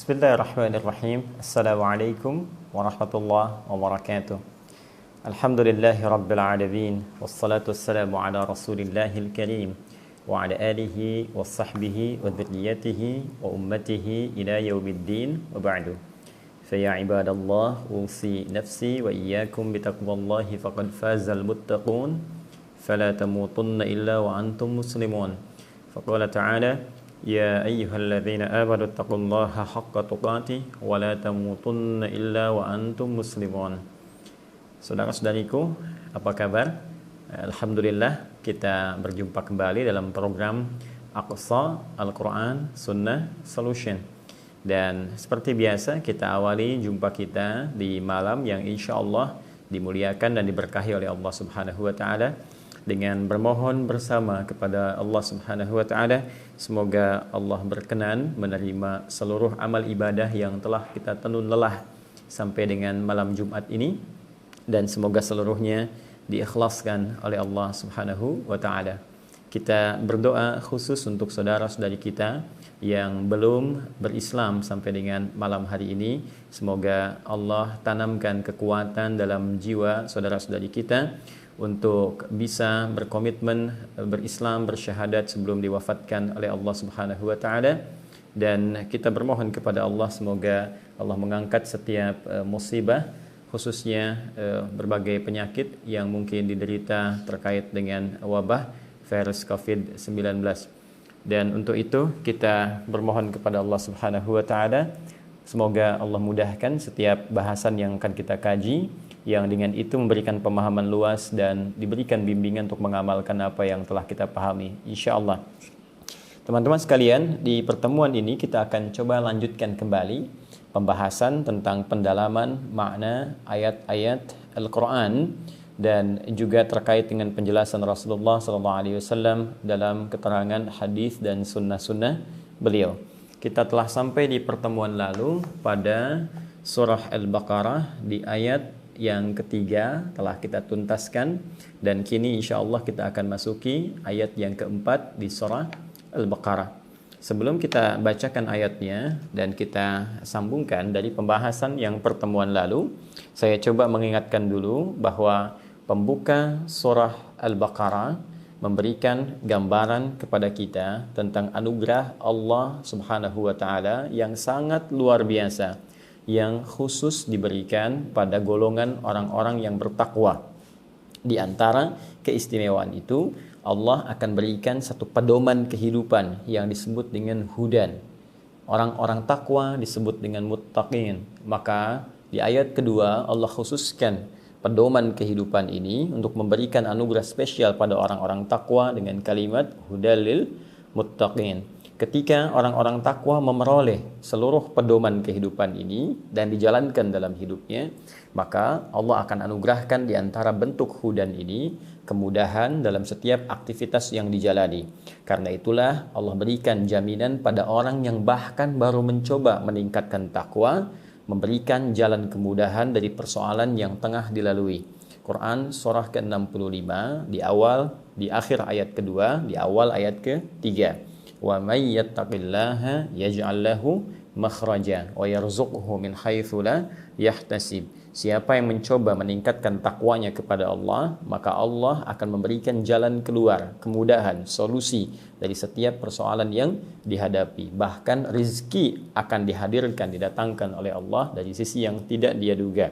Bismillahirrahmanirrahim. Assalamualaikum warahmatullahi wabarakatuh. Alhamdulillahi rabbil alamin. Wassalatu wassalamu ala rasulillahil karim wa ala alihi wa sahbihi wa dhurriyyatihi wa ummatihi ila yaumiddin wa ba'du. Faya ibadallah, usi nafsi wa iyyakum bitaqwallahi faqad fazal muttaqun. Fala tamutunna illa wa antum muslimun. Faqala ta'ala: Ya ayyuhalladzina amanu taqullaha haqqa tuqatih wa la tamutunna illa wa antum muslimun. Saudara-saudariku, apa kabar? Alhamdulillah kita berjumpa kembali dalam program Aqsa Al-Quran Sunnah Solution. Dan seperti biasa kita awali jumpa kita di malam yang insya Allah dimuliakan dan diberkahi oleh Allah Subhanahu wa Ta'ala, dengan bermohon bersama kepada Allah Subhanahu wa Ta'ala, semoga Allah berkenan menerima seluruh amal ibadah yang telah kita tenun lelah sampai dengan malam Jumat ini, dan semoga seluruhnya diikhlaskan oleh Allah Subhanahu wa Ta'ala. Kita berdoa khusus untuk saudara-saudari kita yang belum berislam sampai dengan malam hari ini. Semoga Allah tanamkan kekuatan dalam jiwa saudara-saudari kita untuk bisa berkomitmen berislam, bersyahadat sebelum diwafatkan oleh Allah Subhanahu wa Ta'ala. Dan kita bermohon kepada Allah semoga Allah mengangkat setiap musibah, khususnya berbagai penyakit yang mungkin diderita terkait dengan wabah virus COVID-19. Dan untuk itu kita bermohon kepada Allah Subhanahu wa Ta'ala, semoga Allah mudahkan setiap bahasan yang akan kita kaji, yang dengan itu memberikan pemahaman luas dan diberikan bimbingan untuk mengamalkan apa yang telah kita pahami, insya Allah. Teman-teman sekalian, di pertemuan ini kita akan coba lanjutkan kembali pembahasan tentang pendalaman makna ayat-ayat Al-Quran dan juga terkait dengan penjelasan Rasulullah SAW dalam keterangan hadis dan sunnah-sunnah beliau. Kita telah sampai di pertemuan lalu pada surah Al-Baqarah di ayat yang ketiga telah kita tuntaskan, dan kini insya Allah kita akan masuki ayat yang keempat di surah Al-Baqarah. Sebelum kita bacakan ayatnya dan kita sambungkan dari pembahasan yang pertemuan lalu, saya coba mengingatkan dulu bahwa pembuka surah Al-Baqarah memberikan gambaran kepada kita tentang anugerah Allah Subhanahu wa Ta'ala yang sangat luar biasa, yang khusus diberikan pada golongan orang-orang yang bertakwa. Di antara keistimewaan itu, Allah akan berikan satu pedoman kehidupan yang disebut dengan hudan. Orang-orang takwa disebut dengan muttaqin. Maka di ayat kedua Allah khususkan pedoman kehidupan ini untuk memberikan anugerah spesial pada orang-orang takwa dengan kalimat hudalil muttaqin. Ketika orang-orang takwa memeroleh seluruh pedoman kehidupan ini dan dijalankan dalam hidupnya, maka Allah akan anugerahkan di antara bentuk hudan ini kemudahan dalam setiap aktivitas yang dijalani. Karena itulah Allah berikan jaminan pada orang yang bahkan baru mencoba meningkatkan takwa, memberikan jalan kemudahan dari persoalan yang tengah dilalui. Quran surah ke-65 di akhir ayat kedua, di awal ayat ke-3. Wa may yattaqillaha yaj'al lahu makhraja wa yarzuqhu min haitsu la yahtasib. Siapa yang mencoba meningkatkan takwanya kepada Allah, maka Allah akan memberikan jalan keluar, kemudahan, solusi dari setiap persoalan yang dihadapi. Bahkan rizki akan dihadirkan, didatangkan oleh Allah dari sisi yang tidak dia duga.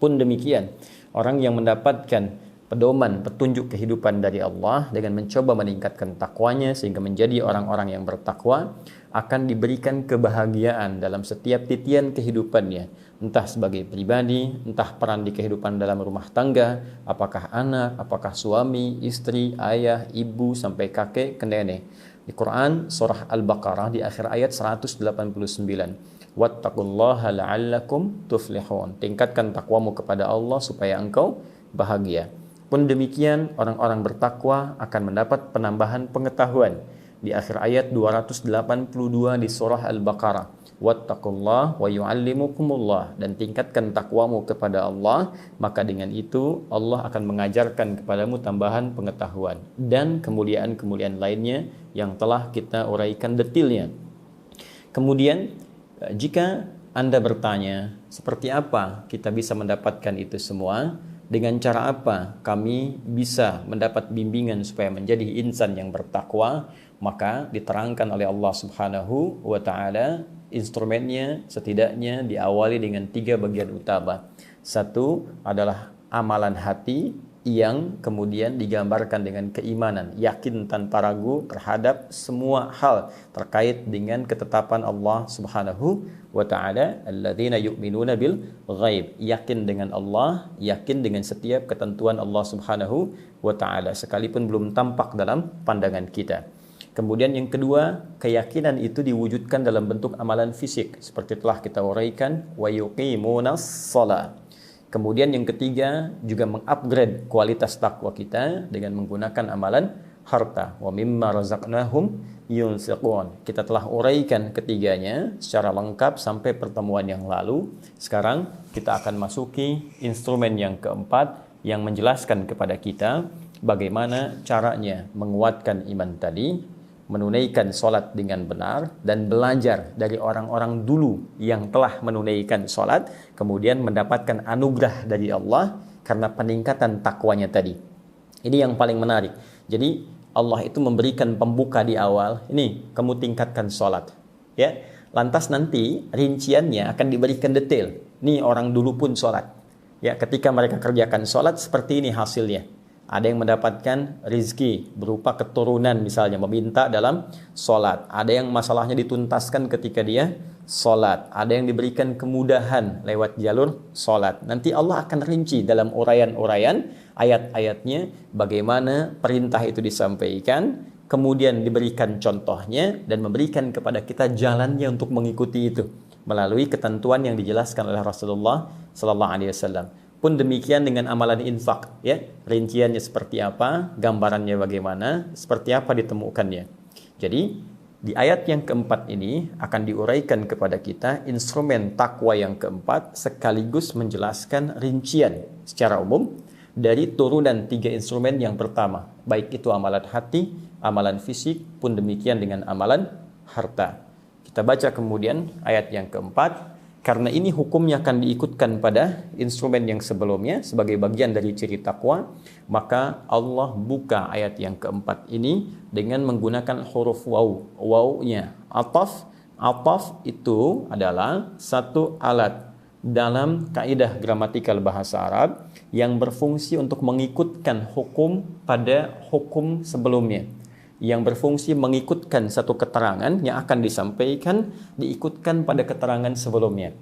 Pun demikian, orang yang mendapatkan pedoman, petunjuk kehidupan dari Allah dengan mencoba meningkatkan takwanya sehingga menjadi orang-orang yang bertakwa, akan diberikan kebahagiaan dalam setiap titian kehidupannya, entah sebagai pribadi, entah peran di kehidupan dalam rumah tangga, apakah anak, apakah suami, istri, ayah, ibu, sampai kakek ke nenek. Di Quran surah Al-Baqarah di akhir ayat 189, wattaqullaha la'allakum tuflihun. Tingkatkan takwamu kepada Allah supaya engkau bahagia. Pun demikian, orang-orang bertakwa akan mendapat penambahan pengetahuan. Di akhir ayat 282 di surah Al-Baqarah, wattaqullah wa yu'allimukumullah, dan tingkatkan takwamu kepada Allah, maka dengan itu Allah akan mengajarkan kepadamu tambahan pengetahuan dan kemuliaan-kemuliaan lainnya yang telah kita uraikan detailnya. Kemudian Jika Anda bertanya, seperti apa kita bisa mendapatkan itu semua? Dengan cara apa kami bisa mendapat bimbingan supaya menjadi insan yang bertakwa? Maka diterangkan oleh Allah Subhanahu wa taala, instrumennya setidaknya diawali dengan 3 bagian utama. Satu adalah amalan hati yang kemudian digambarkan dengan keimanan, yakin tanpa ragu terhadap semua hal terkait dengan ketetapan Allah Subhanahu wa taala, alladzina yu'minuna bil ghaib, yakin dengan Allah, yakin dengan setiap ketentuan Allah Subhanahu wa taala sekalipun belum tampak dalam pandangan kita. Kemudian yang kedua, keyakinan itu diwujudkan dalam bentuk amalan fisik seperti telah kita uraikan, wa yuqimunas shalah. Kemudian yang ketiga, juga mengupgrade kualitas takwa kita dengan menggunakan amalan harta. Wa mimma razaqnahum yunfiqun. Kita telah uraikan ketiganya secara lengkap sampai pertemuan yang lalu. Sekarang kita akan masuki instrumen yang keempat yang menjelaskan kepada kita bagaimana caranya menguatkan iman tadi, menunaikan sholat dengan benar, dan belajar dari orang-orang dulu yang telah menunaikan sholat, kemudian mendapatkan anugerah dari Allah karena peningkatan takwanya tadi. Ini yang paling menarik. Jadi Allah itu memberikan pembuka di awal, ini kamu tingkatkan sholat, ya. Lantas nanti rinciannya akan diberikan detail. Nih orang dulu pun sholat, ya. Ketika mereka kerjakan sholat seperti ini hasilnya. Ada yang mendapatkan rizki berupa keturunan misalnya, meminta dalam sholat. Ada yang masalahnya dituntaskan ketika dia sholat. Ada yang diberikan kemudahan lewat jalur sholat. Nanti Allah akan rinci dalam uraian-uraian ayat-ayatnya bagaimana perintah itu disampaikan, kemudian diberikan contohnya dan memberikan kepada kita jalannya untuk mengikuti itu melalui ketentuan yang dijelaskan oleh Rasulullah Sallallahu Alaihi Wasallam. Pun demikian dengan amalan infak, ya, rinciannya seperti apa, gambarannya bagaimana, seperti apa ditemukannya. Jadi di ayat yang keempat ini akan diuraikan kepada kita instrumen takwa yang keempat sekaligus menjelaskan rincian secara umum dari turunan 3 instrumen yang pertama, baik itu amalan hati, amalan fisik, pun demikian dengan amalan harta. Kita baca kemudian ayat yang keempat. Karena ini hukumnya akan diikutkan pada instrumen yang sebelumnya sebagai bagian dari ciri takwa, maka Allah buka ayat yang keempat ini dengan menggunakan huruf waw. Wawnya ataf. Ataf itu adalah satu alat dalam kaidah gramatikal bahasa Arab yang berfungsi untuk mengikutkan hukum pada hukum sebelumnya, yang berfungsi mengikutkan satu keterangan yang akan disampaikan diikutkan pada keterangan sebelumnya.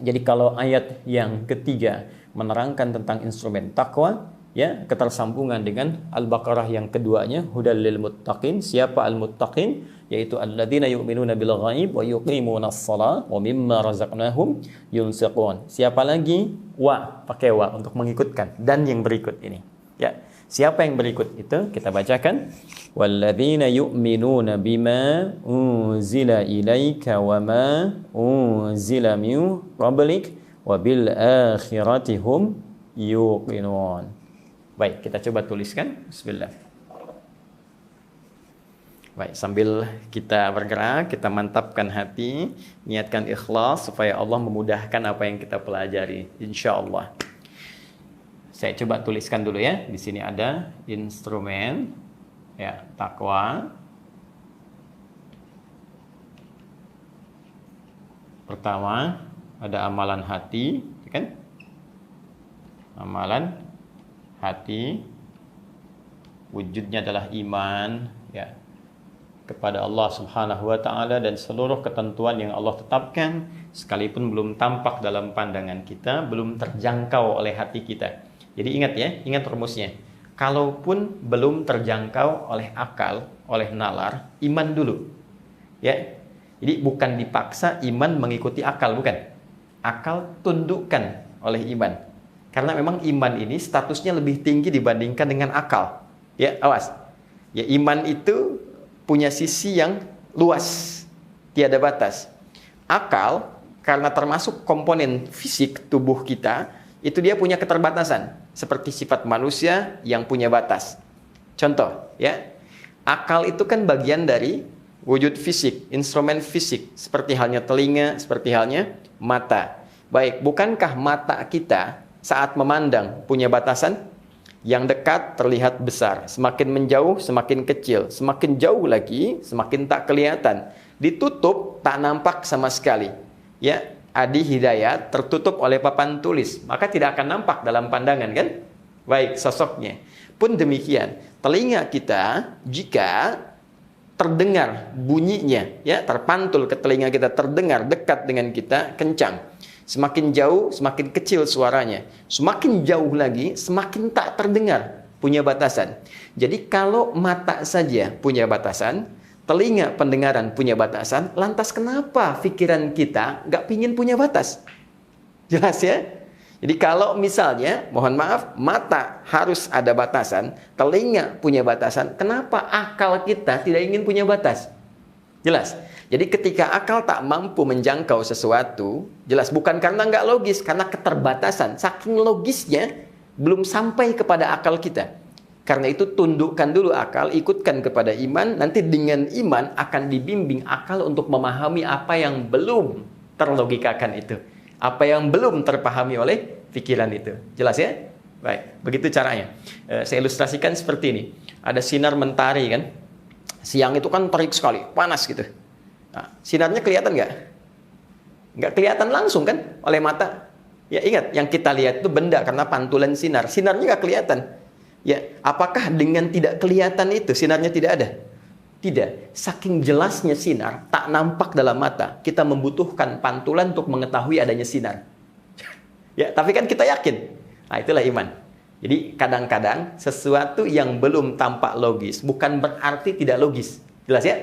Jadi kalau ayat yang ketiga menerangkan tentang instrumen takwa, ya, ketersambungan dengan Al-Baqarah yang keduanya, hudal lil muttaqin. Siapa al-muttaqin? Yaitu alladzina yu'minuna bil ghaib wa yuqimunas shalah wa mimma razaqnahum yunfiqun. Siapa lagi? Wa, pakai wa untuk mengikutkan, dan yang berikut ini, ya. Siapa yang berikut itu? Kita bacakan. Walladzina yu'minuna bima unzila ilaika wa ma unzila min qablik wa bil akhirati hum yuqinun. Baik, kita coba tuliskan. Bismillah. Baik, sambil kita bergerak, kita mantapkan hati, niatkan ikhlas supaya Allah memudahkan apa yang kita pelajari, insyaallah. Saya coba tuliskan dulu ya. Di sini ada instrumen, ya, takwa. Pertama ada amalan hati, kan? Amalan hati, wujudnya adalah iman, ya, kepada Allah Subhanahu wa taala dan seluruh ketentuan yang Allah tetapkan sekalipun belum tampak dalam pandangan kita, belum terjangkau oleh hati kita. Jadi ingat ya, ingat rumusnya. Kalaupun belum terjangkau oleh akal, oleh nalar, iman dulu. Ya. Jadi bukan dipaksa iman mengikuti akal, bukan. Akal tundukkan oleh iman. Karena memang iman ini statusnya lebih tinggi dibandingkan dengan akal. Ya, awas. Ya, iman itu punya sisi yang luas, tiada batas. Akal karena termasuk komponen fisik tubuh kita, itu dia punya keterbatasan, seperti sifat manusia yang punya batas. Contoh, ya, akal itu kan bagian dari wujud fisik, instrumen fisik, seperti halnya telinga, seperti halnya mata. Baik, bukankah mata kita saat memandang punya batasan? Yang dekat terlihat besar, semakin menjauh semakin kecil, semakin jauh lagi semakin tak kelihatan. Ditutup tak nampak sama sekali. Ya, Adi Hidayat tertutup oleh papan tulis, maka tidak akan nampak dalam pandangan kan? Baik, sosoknya. Pun demikian, telinga kita jika terdengar bunyinya, ya, terpantul ke telinga kita, terdengar dekat dengan kita, kencang. Semakin jauh, semakin kecil suaranya. Semakin jauh lagi, semakin tak terdengar, punya batasan. Jadi kalau mata saja punya batasan, telinga pendengaran punya batasan, lantas kenapa pikiran kita nggak pingin punya batas? Jelas ya? Jadi kalau misalnya, mohon maaf, mata harus ada batasan, telinga punya batasan, kenapa akal kita tidak ingin punya batas? Jelas? Jadi ketika akal tak mampu menjangkau sesuatu, jelas bukan karena nggak logis, karena keterbatasan. Saking logisnya, belum sampai kepada akal kita. Karena itu tundukkan dulu akal, ikutkan kepada iman, nanti dengan iman akan dibimbing akal untuk memahami apa yang belum terlogikakan itu. Apa yang belum terpahami oleh pikiran itu. Jelas ya? Baik, begitu caranya. Saya ilustrasikan seperti ini. Ada sinar mentari kan. Siang itu kan terik sekali, panas gitu. Nah, sinarnya kelihatan nggak? Nggak kelihatan langsung kan oleh mata. Ya ingat, yang kita lihat itu benda karena pantulan sinar. Sinarnya nggak kelihatan. Ya, apakah dengan tidak kelihatan itu sinarnya tidak ada? Tidak. Saking jelasnya sinar, tak nampak dalam mata. Kita membutuhkan pantulan untuk mengetahui adanya sinar. Ya, tapi kan kita yakin. Nah, itulah iman. Jadi kadang-kadang sesuatu yang belum tampak logis bukan berarti tidak logis. Jelas ya?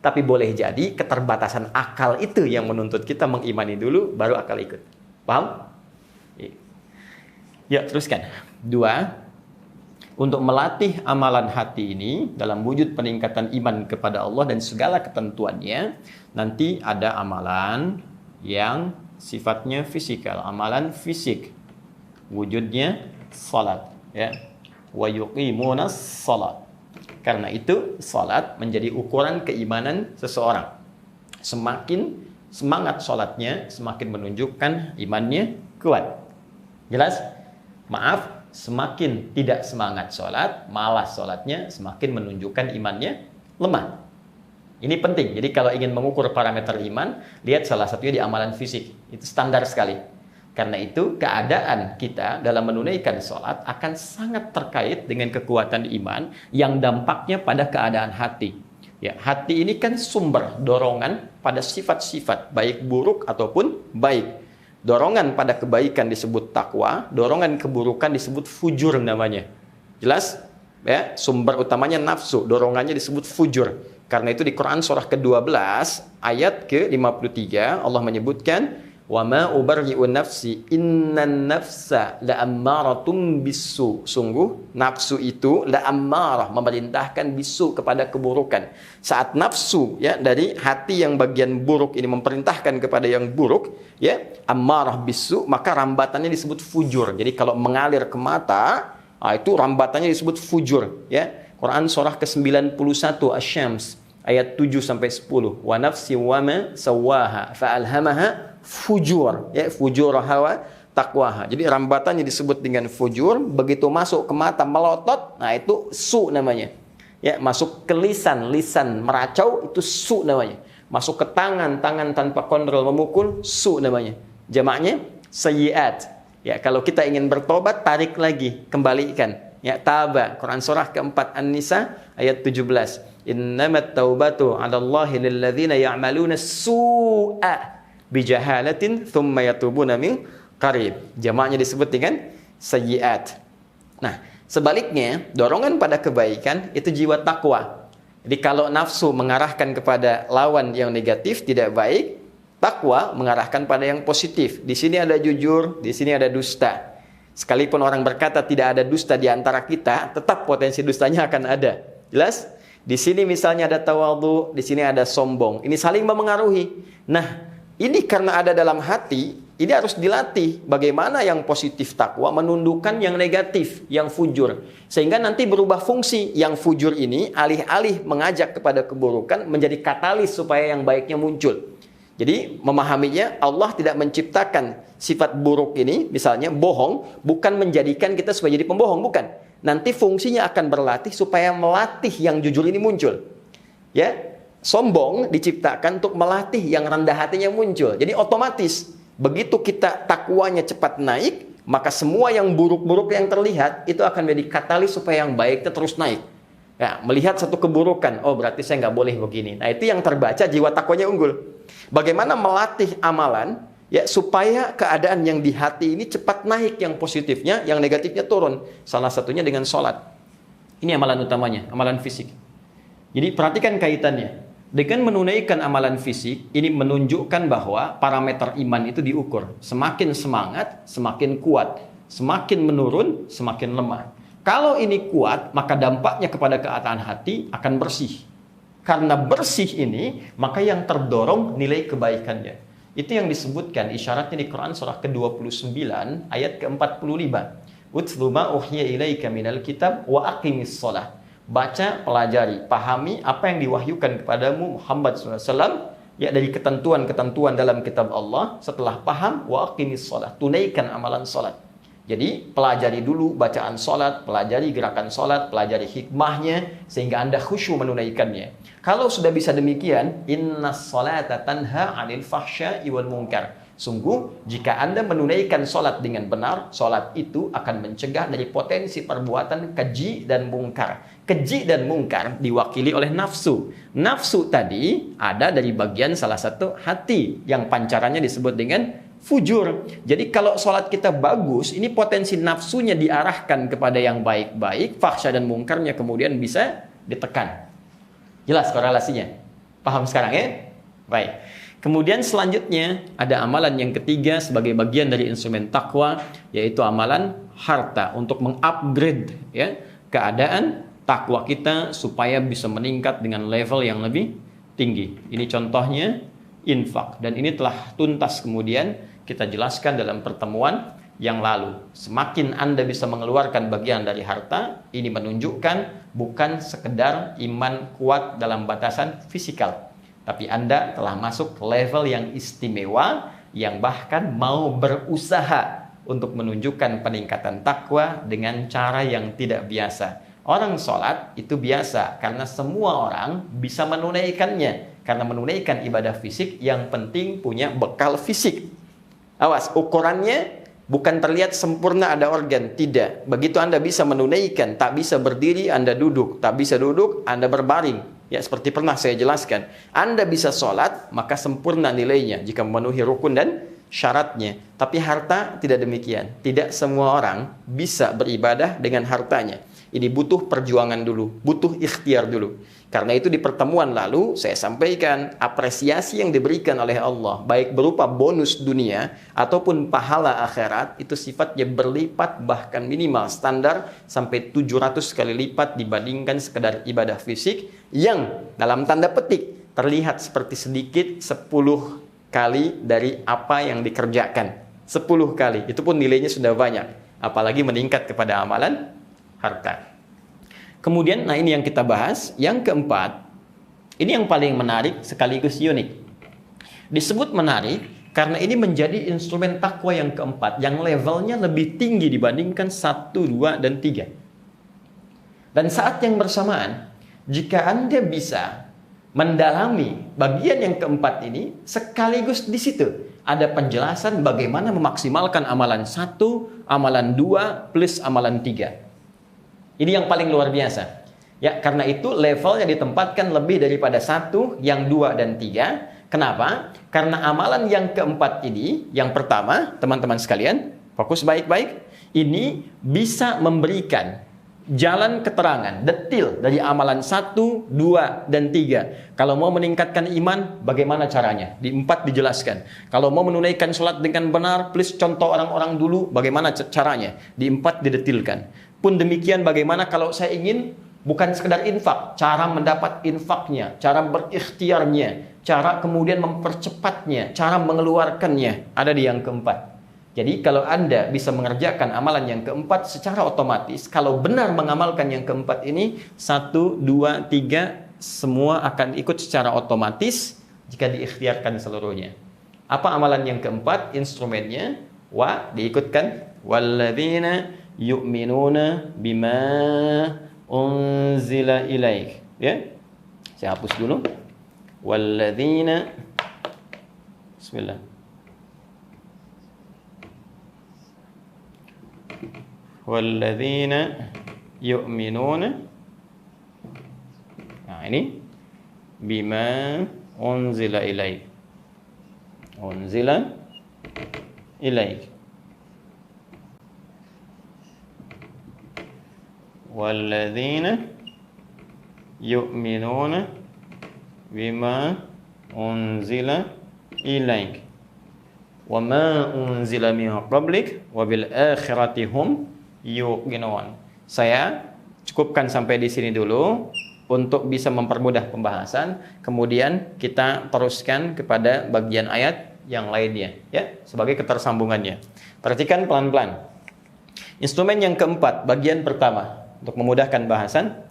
Tapi boleh jadi keterbatasan akal itu yang menuntut kita mengimani dulu, baru akal ikut. Paham? Ya, teruskan. 2. Untuk melatih amalan hati ini dalam wujud peningkatan iman kepada Allah dan segala ketentuannya, nanti ada amalan yang sifatnya fisikal, amalan fisik. Wujudnya salat, ya. Wa yuqimunas salat. Karena itu salat menjadi ukuran keimanan seseorang. Semakin semangat salatnya, semakin menunjukkan imannya kuat. Jelas? Maaf, semakin tidak semangat salat, malas salatnya, semakin menunjukkan imannya lemah. Ini penting. Jadi kalau ingin mengukur parameter iman, lihat salah satunya di amalan fisik. Itu standar sekali. Karena itu keadaan kita dalam menunaikan sholat akan sangat terkait dengan kekuatan iman yang dampaknya pada keadaan hati. Ya, hati ini kan sumber dorongan pada sifat-sifat baik buruk ataupun baik. Dorongan pada kebaikan disebut takwa, dorongan keburukan disebut fujur namanya. Jelas? Ya, sumber utamanya nafsu, dorongannya disebut fujur. Karena itu di Quran surah ke-12 ayat ke-53 Allah menyebutkan wa ma ubarri'u nafsi innan nafsa la'ammaratum bisu. Sungguh nafsu itu la'ammarah, memerintahkan bisu kepada keburukan. Saat nafsu ya dari hati yang bagian buruk ini memerintahkan kepada yang buruk, ya, ammarah bisu, maka rambatannya disebut fujur. Jadi kalau mengalir ke mata, itu rambatannya disebut fujur, ya. Quran surah ke-91 Asy-Syams ayat 7 sampai 10. Wa nafsi wa ma sawaha fa'alhamaha fujur, ya, fujur hawa taqwaha. Jadi rambatannya disebut dengan fujur, begitu masuk ke mata melotot, nah itu su namanya. Ya, masuk ke lisan, lisan meracau itu su namanya. Masuk ke tangan, tangan tanpa kontrol memukul, su namanya. Jamaknya sayyiat. Ya, kalau kita ingin bertobat, tarik lagi, kembalikan. Ya, taba. Quran surah keempat An-Nisa ayat 17. Innamat taubatu 'alallahi lilladzina ya'maluna su'a bijahalatin thumma yatubuna min qarib. Jamaknya disebut dengan sayyiat. Nah, sebaliknya, dorongan pada kebaikan itu jiwa takwa. Jadi kalau nafsu mengarahkan kepada lawan yang negatif, tidak baik, takwa mengarahkan pada yang positif. Di sini ada jujur, di sini ada dusta. Sekalipun orang berkata tidak ada dusta di antara kita, tetap potensi dustanya akan ada. Jelas? Di sini misalnya ada tawadhu, di sini ada sombong. Ini saling memengaruhi. Nah, ini karena ada dalam hati, Ini harus dilatih bagaimana yang positif takwa menundukkan yang negatif, yang fujur. Sehingga nanti berubah fungsi. Yang fujur ini alih-alih mengajak kepada keburukan menjadi katalis supaya yang baiknya muncul. Jadi memahaminya Allah tidak menciptakan sifat buruk ini, misalnya bohong, bukan menjadikan kita supaya jadi pembohong, bukan. Nanti fungsinya akan berlatih supaya melatih yang jujur ini muncul. Ya, sombong diciptakan untuk melatih yang rendah hatinya muncul. Jadi otomatis begitu kita takwanya cepat naik, maka semua yang buruk-buruk yang terlihat itu akan menjadi katalis supaya yang baik itu terus naik. Ya, melihat satu keburukan, oh berarti saya nggak boleh begini. Nah itu yang terbaca jiwa takwanya unggul. Bagaimana melatih amalan ya supaya keadaan yang di hati ini cepat naik, yang positifnya, yang negatifnya turun. Salah satunya dengan sholat. Ini amalan utamanya, amalan fisik. Jadi perhatikan kaitannya. Dengan menunaikan amalan fisik, ini menunjukkan bahwa parameter iman itu diukur. Semakin semangat, semakin kuat. Semakin menurun, semakin lemah. Kalau ini kuat, maka dampaknya kepada keadaan hati akan bersih. Karena bersih ini, maka yang terdorong nilai kebaikannya. Itu yang disebutkan isyaratnya di Quran surah ke-29 ayat ke-45. Utlu ma uhiya ilaika minal kitab wa aqimis shalah. Baca, pelajari, pahami apa yang diwahyukan kepadamu Muhammad SAW ya dari ketentuan-ketentuan dalam kitab Allah. Setelah paham, wa aqimis shalah, tunaikan amalan salat. Jadi pelajari dulu bacaan salat, pelajari gerakan salat, pelajari hikmahnya sehingga Anda khusyuk menunaikannya. Kalau sudah bisa demikian, innas salata tanha 'anil fahsya'i wal munkar. Sungguh, jika Anda menunaikan sholat dengan benar, sholat itu akan mencegah dari potensi perbuatan keji dan mungkar. Keji dan mungkar diwakili oleh nafsu. Nafsu tadi ada dari bagian salah satu hati, yang pancarannya disebut dengan fujur. Jadi kalau sholat kita bagus, ini potensi nafsunya diarahkan kepada yang baik-baik, fahsya dan mungkarnya kemudian bisa ditekan. Jelas korelasinya? Paham sekarang ya? Baik. Kemudian selanjutnya ada amalan yang ketiga sebagai bagian dari instrumen takwa, yaitu amalan harta untuk mengupgrade ya keadaan takwa kita supaya bisa meningkat dengan level yang lebih tinggi. Ini contohnya infak, dan ini telah tuntas kemudian kita jelaskan dalam pertemuan yang lalu. Semakin Anda bisa mengeluarkan bagian dari harta, ini menunjukkan bukan sekedar iman kuat dalam batasan fisikal, tapi Anda telah masuk level yang istimewa, yang bahkan mau berusaha untuk menunjukkan peningkatan takwa dengan cara yang tidak biasa. Orang sholat itu biasa karena semua orang bisa menunaikannya. Karena menunaikan ibadah fisik, yang penting punya bekal fisik. Awas, ukurannya bukan terlihat sempurna ada organ, tidak. Begitu Anda bisa menunaikan, tak bisa berdiri, Anda duduk. Tak bisa duduk, Anda berbaring. Ya, seperti pernah saya jelaskan. Anda bisa sholat, maka sempurna nilainya jika memenuhi rukun dan syaratnya. Tapi harta tidak demikian. Tidak semua orang bisa beribadah dengan hartanya. Ini butuh perjuangan dulu, butuh ikhtiar dulu. Karena itu di pertemuan lalu saya sampaikan apresiasi yang diberikan oleh Allah, baik berupa bonus dunia ataupun pahala akhirat, itu sifatnya berlipat, bahkan minimal standar sampai 700 kali lipat dibandingkan sekedar ibadah fisik yang dalam tanda petik terlihat seperti sedikit 10 kali dari apa yang dikerjakan. 10 kali, itu pun nilainya sudah banyak. Apalagi meningkat kepada amalan harta. Kemudian, nah ini yang kita bahas. Yang keempat, ini yang paling menarik sekaligus unik. Disebut menarik karena ini menjadi instrumen takwa yang keempat, yang levelnya lebih tinggi dibandingkan 1, 2, dan 3. Dan saat yang bersamaan, jika Anda bisa mendalami bagian yang keempat ini, sekaligus di situ ada penjelasan bagaimana memaksimalkan amalan 1, amalan 2, plus amalan 3. Ini yang paling luar biasa. Ya, karena itu levelnya ditempatkan lebih daripada 1, yang 2, dan 3. Kenapa? Karena amalan yang keempat ini, yang pertama, teman-teman sekalian, fokus baik-baik, ini bisa memberikan jalan keterangan detil dari amalan 1, 2, dan 3. Kalau mau meningkatkan iman, bagaimana caranya? Di 4 dijelaskan. Kalau mau menunaikan sholat dengan benar, please contoh orang-orang dulu, bagaimana caranya? Di 4 didetilkan. Pun demikian, bagaimana kalau saya ingin Bukan sekedar infak, cara mendapat infaknya, cara berikhtiarnya, cara kemudian mempercepatnya, cara mengeluarkannya, ada di yang keempat. Jadi kalau Anda bisa mengerjakan amalan yang keempat secara otomatis, kalau benar mengamalkan yang keempat ini, 1, 2, 3, semua akan ikut secara otomatis jika diikhtiarkan seluruhnya. Apa amalan yang keempat? Instrumennya, diikutkan, walladzina yu'minuna bima unzila ilaik. Ya, saya hapus dulu. Walladzina, bismillah. Walladzina yu'minuna, nah ini, bima unzila ilaik. Unzila ilaik. Walladzina yu'minuna bima unzila ilaik wa ma unzila min qablik wa bil akhirati hum yuqinun. Saya cukupkan sampai di sini dulu untuk bisa mempermudah pembahasan. Kemudian kita teruskan kepada bagian ayat yang lainnya, ya, sebagai ketersambungannya. Perhatikan pelan-pelan. Instrumen yang keempat, bagian pertama, untuk memudahkan bahasan,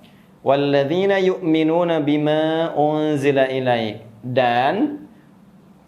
walladzina yu'minuna bima unzila ilaik, dan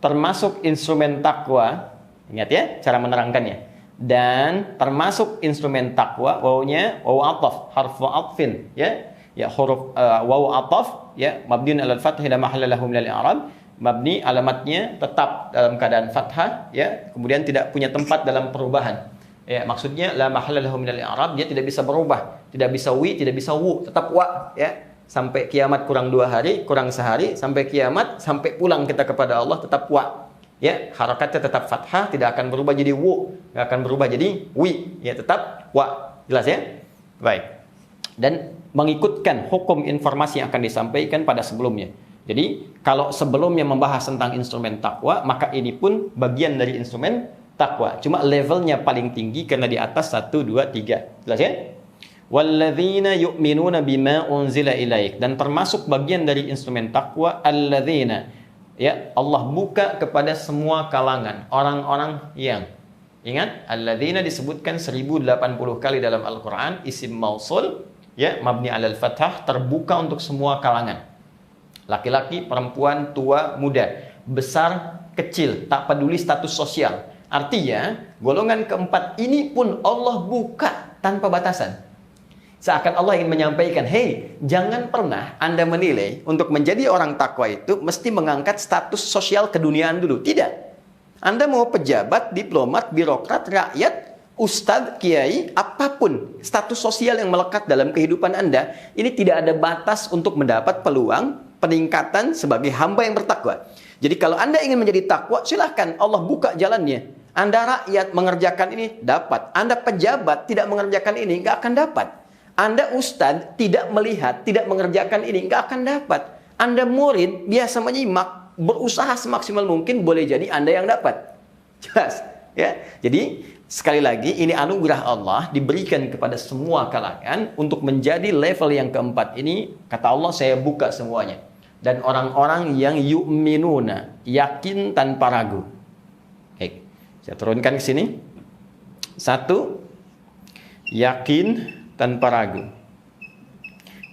termasuk instrumen takwa. Ingat ya cara menerangkannya. Dan termasuk instrumen takwa, wawunya wawu ataf, harfu atfin, ya. Ya, huruf wawu ataf, ya, mabniun 'alal fath la mahalla lahu minal i'rab. Mabni, alamatnya tetap dalam keadaan fathah, ya, kemudian tidak punya tempat dalam perubahan. Ya, maksudnya la mahalla lahu minal i'rab, dia tidak bisa berubah, tidak bisa tidak bisa wu, tetap wa, ya. Sampai kiamat kurang 2 hari, kurang sehari, sampai kiamat, sampai pulang kita kepada Allah tetap wa. Ya, harakatnya tetap fathah, tidak akan berubah jadi wu, tidak akan berubah jadi wi, ya, tetap wa. Jelas ya? Baik. Dan mengikutkan hukum informasi yang akan disampaikan pada sebelumnya. Jadi, kalau sebelumnya membahas tentang instrumen takwa, maka ini pun bagian dari instrumen takwa. Cuma levelnya paling tinggi karena di atas 1, 2, 3. Jelas ya? Walladzina yu'minuna bima unzila ilaik. Dan termasuk bagian dari instrumen takwa, alladzina. Ya, Allah buka kepada semua kalangan. Orang-orang yang, ingat, alladzina disebutkan 1080 kali dalam Al-Quran, isim mausul, ya, mabni alal fathah, terbuka untuk semua kalangan. Laki-laki, perempuan, tua, muda, besar, kecil, tak peduli status sosial. Artinya, golongan keempat ini pun Allah buka tanpa batasan. Seakan Allah ingin menyampaikan, hey, jangan pernah Anda menilai untuk menjadi orang takwa itu mesti mengangkat status sosial keduniaan dulu. Tidak. Anda mau pejabat, diplomat, birokrat, rakyat, ustadz, kiai, apapun status sosial yang melekat dalam kehidupan Anda, ini tidak ada batas untuk mendapat peluang peningkatan sebagai hamba yang bertakwa. Jadi kalau Anda ingin menjadi takwa, silahkan Allah buka jalannya. Anda rakyat mengerjakan ini, dapat. Anda pejabat tidak mengerjakan ini, nggak akan dapat. Anda ustadz tidak melihat, tidak mengerjakan ini, nggak akan dapat. Anda murid biasa menyimak, berusaha semaksimal mungkin, boleh jadi Anda yang dapat. Jelas, ya. Jadi sekali lagi, ini anugerah Allah diberikan kepada semua kalangan untuk menjadi level yang keempat ini. Kata Allah, saya buka semuanya. Dan orang-orang yang yu'minuna, yakin tanpa ragu. Oke, saya turunkan ke sini. 1, yakin tanpa ragu.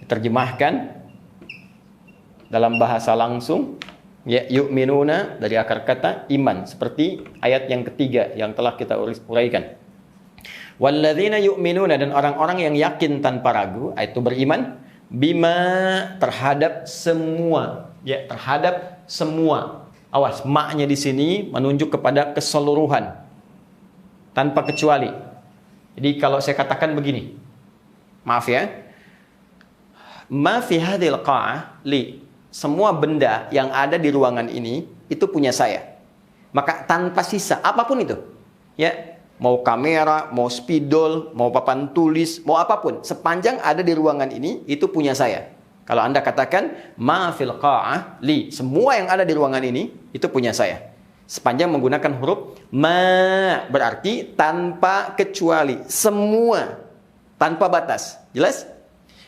Diterjemahkan dalam bahasa langsung, ya, yu'minuna dari akar kata iman, seperti ayat yang ketiga yang telah kita uraikan. Walladzina yu'minuna, dan orang-orang yang yakin tanpa ragu, itu beriman, bima, terhadap semua, ya, terhadap semua. Awas, maknya di sini menunjuk kepada keseluruhan, tanpa kecuali. Jadi kalau saya katakan begini, maaf ya, ma fi hadhil qa'ah li, semua benda yang ada di ruangan ini itu punya saya. Maka tanpa sisa, apapun itu, ya, mau kamera, mau spidol, mau papan tulis, mau apapun, sepanjang ada di ruangan ini itu punya saya. Kalau Anda katakan ma fil qa'ah li, semua yang ada di ruangan ini itu punya saya, sepanjang menggunakan huruf ma, berarti tanpa kecuali, semua, tanpa batas. Jelas?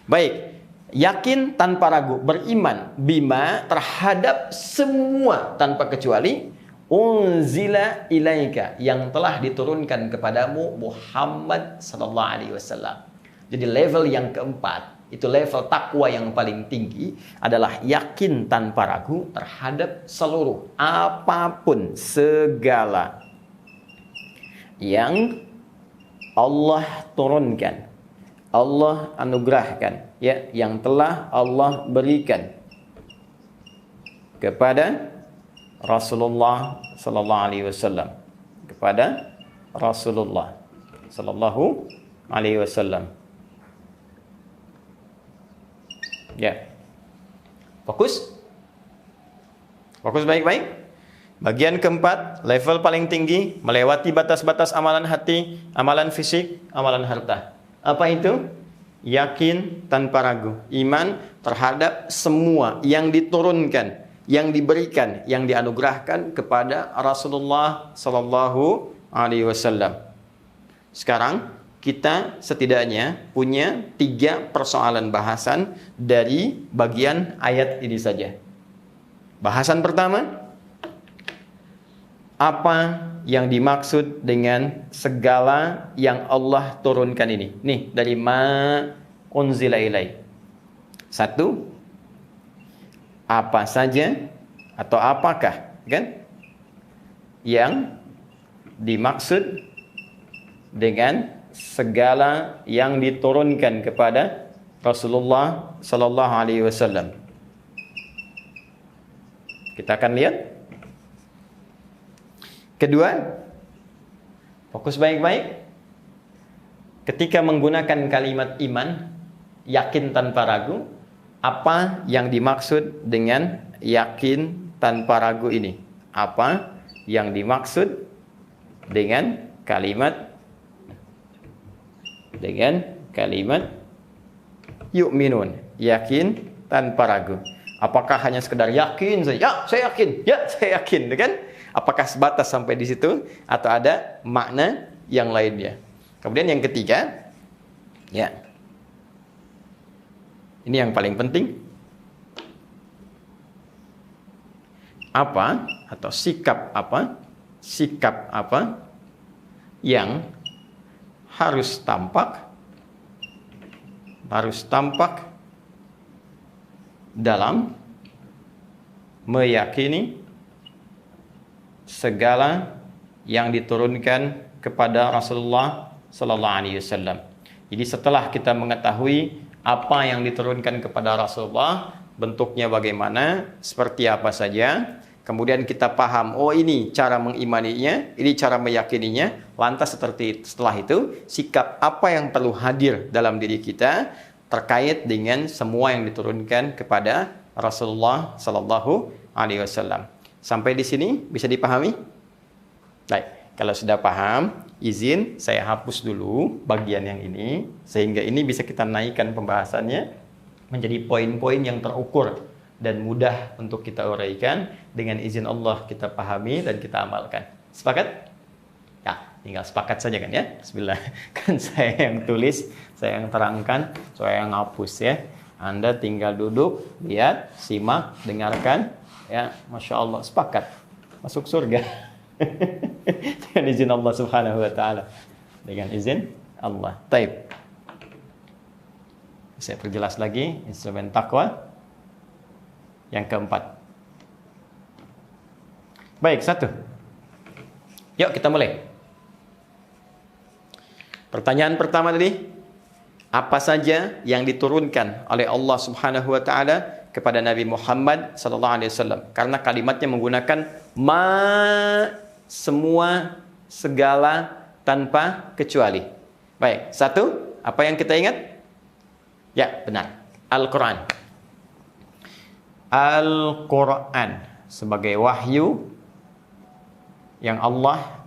Baik. yakin tanpa ragu, beriman bima terhadap semua tanpa kecuali unzila ilaika yang telah diturunkan kepadamu Muhammad sallallahu alaihi wasallam. Jadi level yang keempat, itu level takwa yang paling tinggi adalah yakin tanpa ragu terhadap seluruh apapun segala yang Allah turunkan, Allah anugerahkan, ya, yang telah Allah berikan kepada Rasulullah sallallahu alaihi wasallam, kepada Rasulullah sallallahu alaihi wasallam. Ya. Fokus baik-baik. Bagian keempat, level paling tinggi, melewati batas-batas amalan hati, amalan fisik, amalan harta. Apa itu? Yakin tanpa ragu, iman terhadap semua yang diturunkan, yang diberikan, yang dianugerahkan kepada Rasulullah sallallahu alaihi wasallam. Sekarang kita setidaknya punya 3 persoalan bahasan dari bagian ayat ini saja. Bahasan pertama, apa yang dimaksud dengan segala yang Allah turunkan ini? Nih, dari ma unzila ilai. 1, apa saja atau apakah, kan, yang dimaksud dengan segala yang diturunkan kepada Rasulullah sallallahu alaihi wasallam. Kita akan lihat. Kedua, fokus baik-baik. Ketika menggunakan kalimat iman, yakin tanpa ragu, apa yang dimaksud dengan yakin tanpa ragu ini? Apa yang dimaksud dengan kalimat yu'minun, yakin tanpa ragu? Apakah hanya sekedar yakin saja? Ya, saya yakin, kan? Apakah sebatas sampai di situ atau ada makna yang lainnya? Kemudian yang ketiga, ya, ini yang paling penting. Apa atau sikap apa yang harus tampak dalam meyakini segala yang diturunkan kepada Rasulullah sallallahu alaihi wasallam. Jadi setelah kita mengetahui apa yang diturunkan kepada Rasulullah, bentuknya bagaimana, seperti apa saja, kemudian kita paham, oh ini cara mengimaninya, ini cara meyakininya, lantas setelah itu sikap apa yang perlu hadir dalam diri kita terkait dengan semua yang diturunkan kepada Rasulullah sallallahu alaihi wasallam. Sampai di sini bisa dipahami? Baik, kalau sudah paham, izin saya hapus dulu bagian yang ini sehingga ini bisa kita naikkan pembahasannya menjadi poin-poin yang terukur dan mudah untuk kita uraikan. Dengan izin Allah kita pahami dan kita amalkan. Sepakat? Ya, tinggal sepakat saja kan ya. Bismillah. Kan saya yang tulis, saya yang terangkan, saya yang hapus ya. Anda tinggal duduk, lihat, simak, dengarkan. Ya, Masya Allah, sepakat masuk surga dengan izin Allah subhanahu wa ta'ala, dengan izin Allah. Taib, saya perjelas lagi instrumen takwa yang keempat. Baik, 1. Yuk kita mulai. Pertanyaan pertama tadi, apa saja yang diturunkan oleh Allah subhanahu wa ta'ala kepada Nabi Muhammad sallallahu alaihi wasallam? Karena kalimatnya menggunakan semua, segala, tanpa kecuali. Baik, 1, apa yang kita ingat? Ya, benar. Al-Quran. Al-Quran sebagai wahyu yang Allah